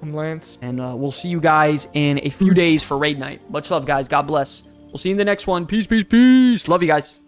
I'm Lance. And we'll see you guys in a few days for raid night. Much love, guys. God bless. We'll see you in the next one. Peace, peace, peace. Love you guys.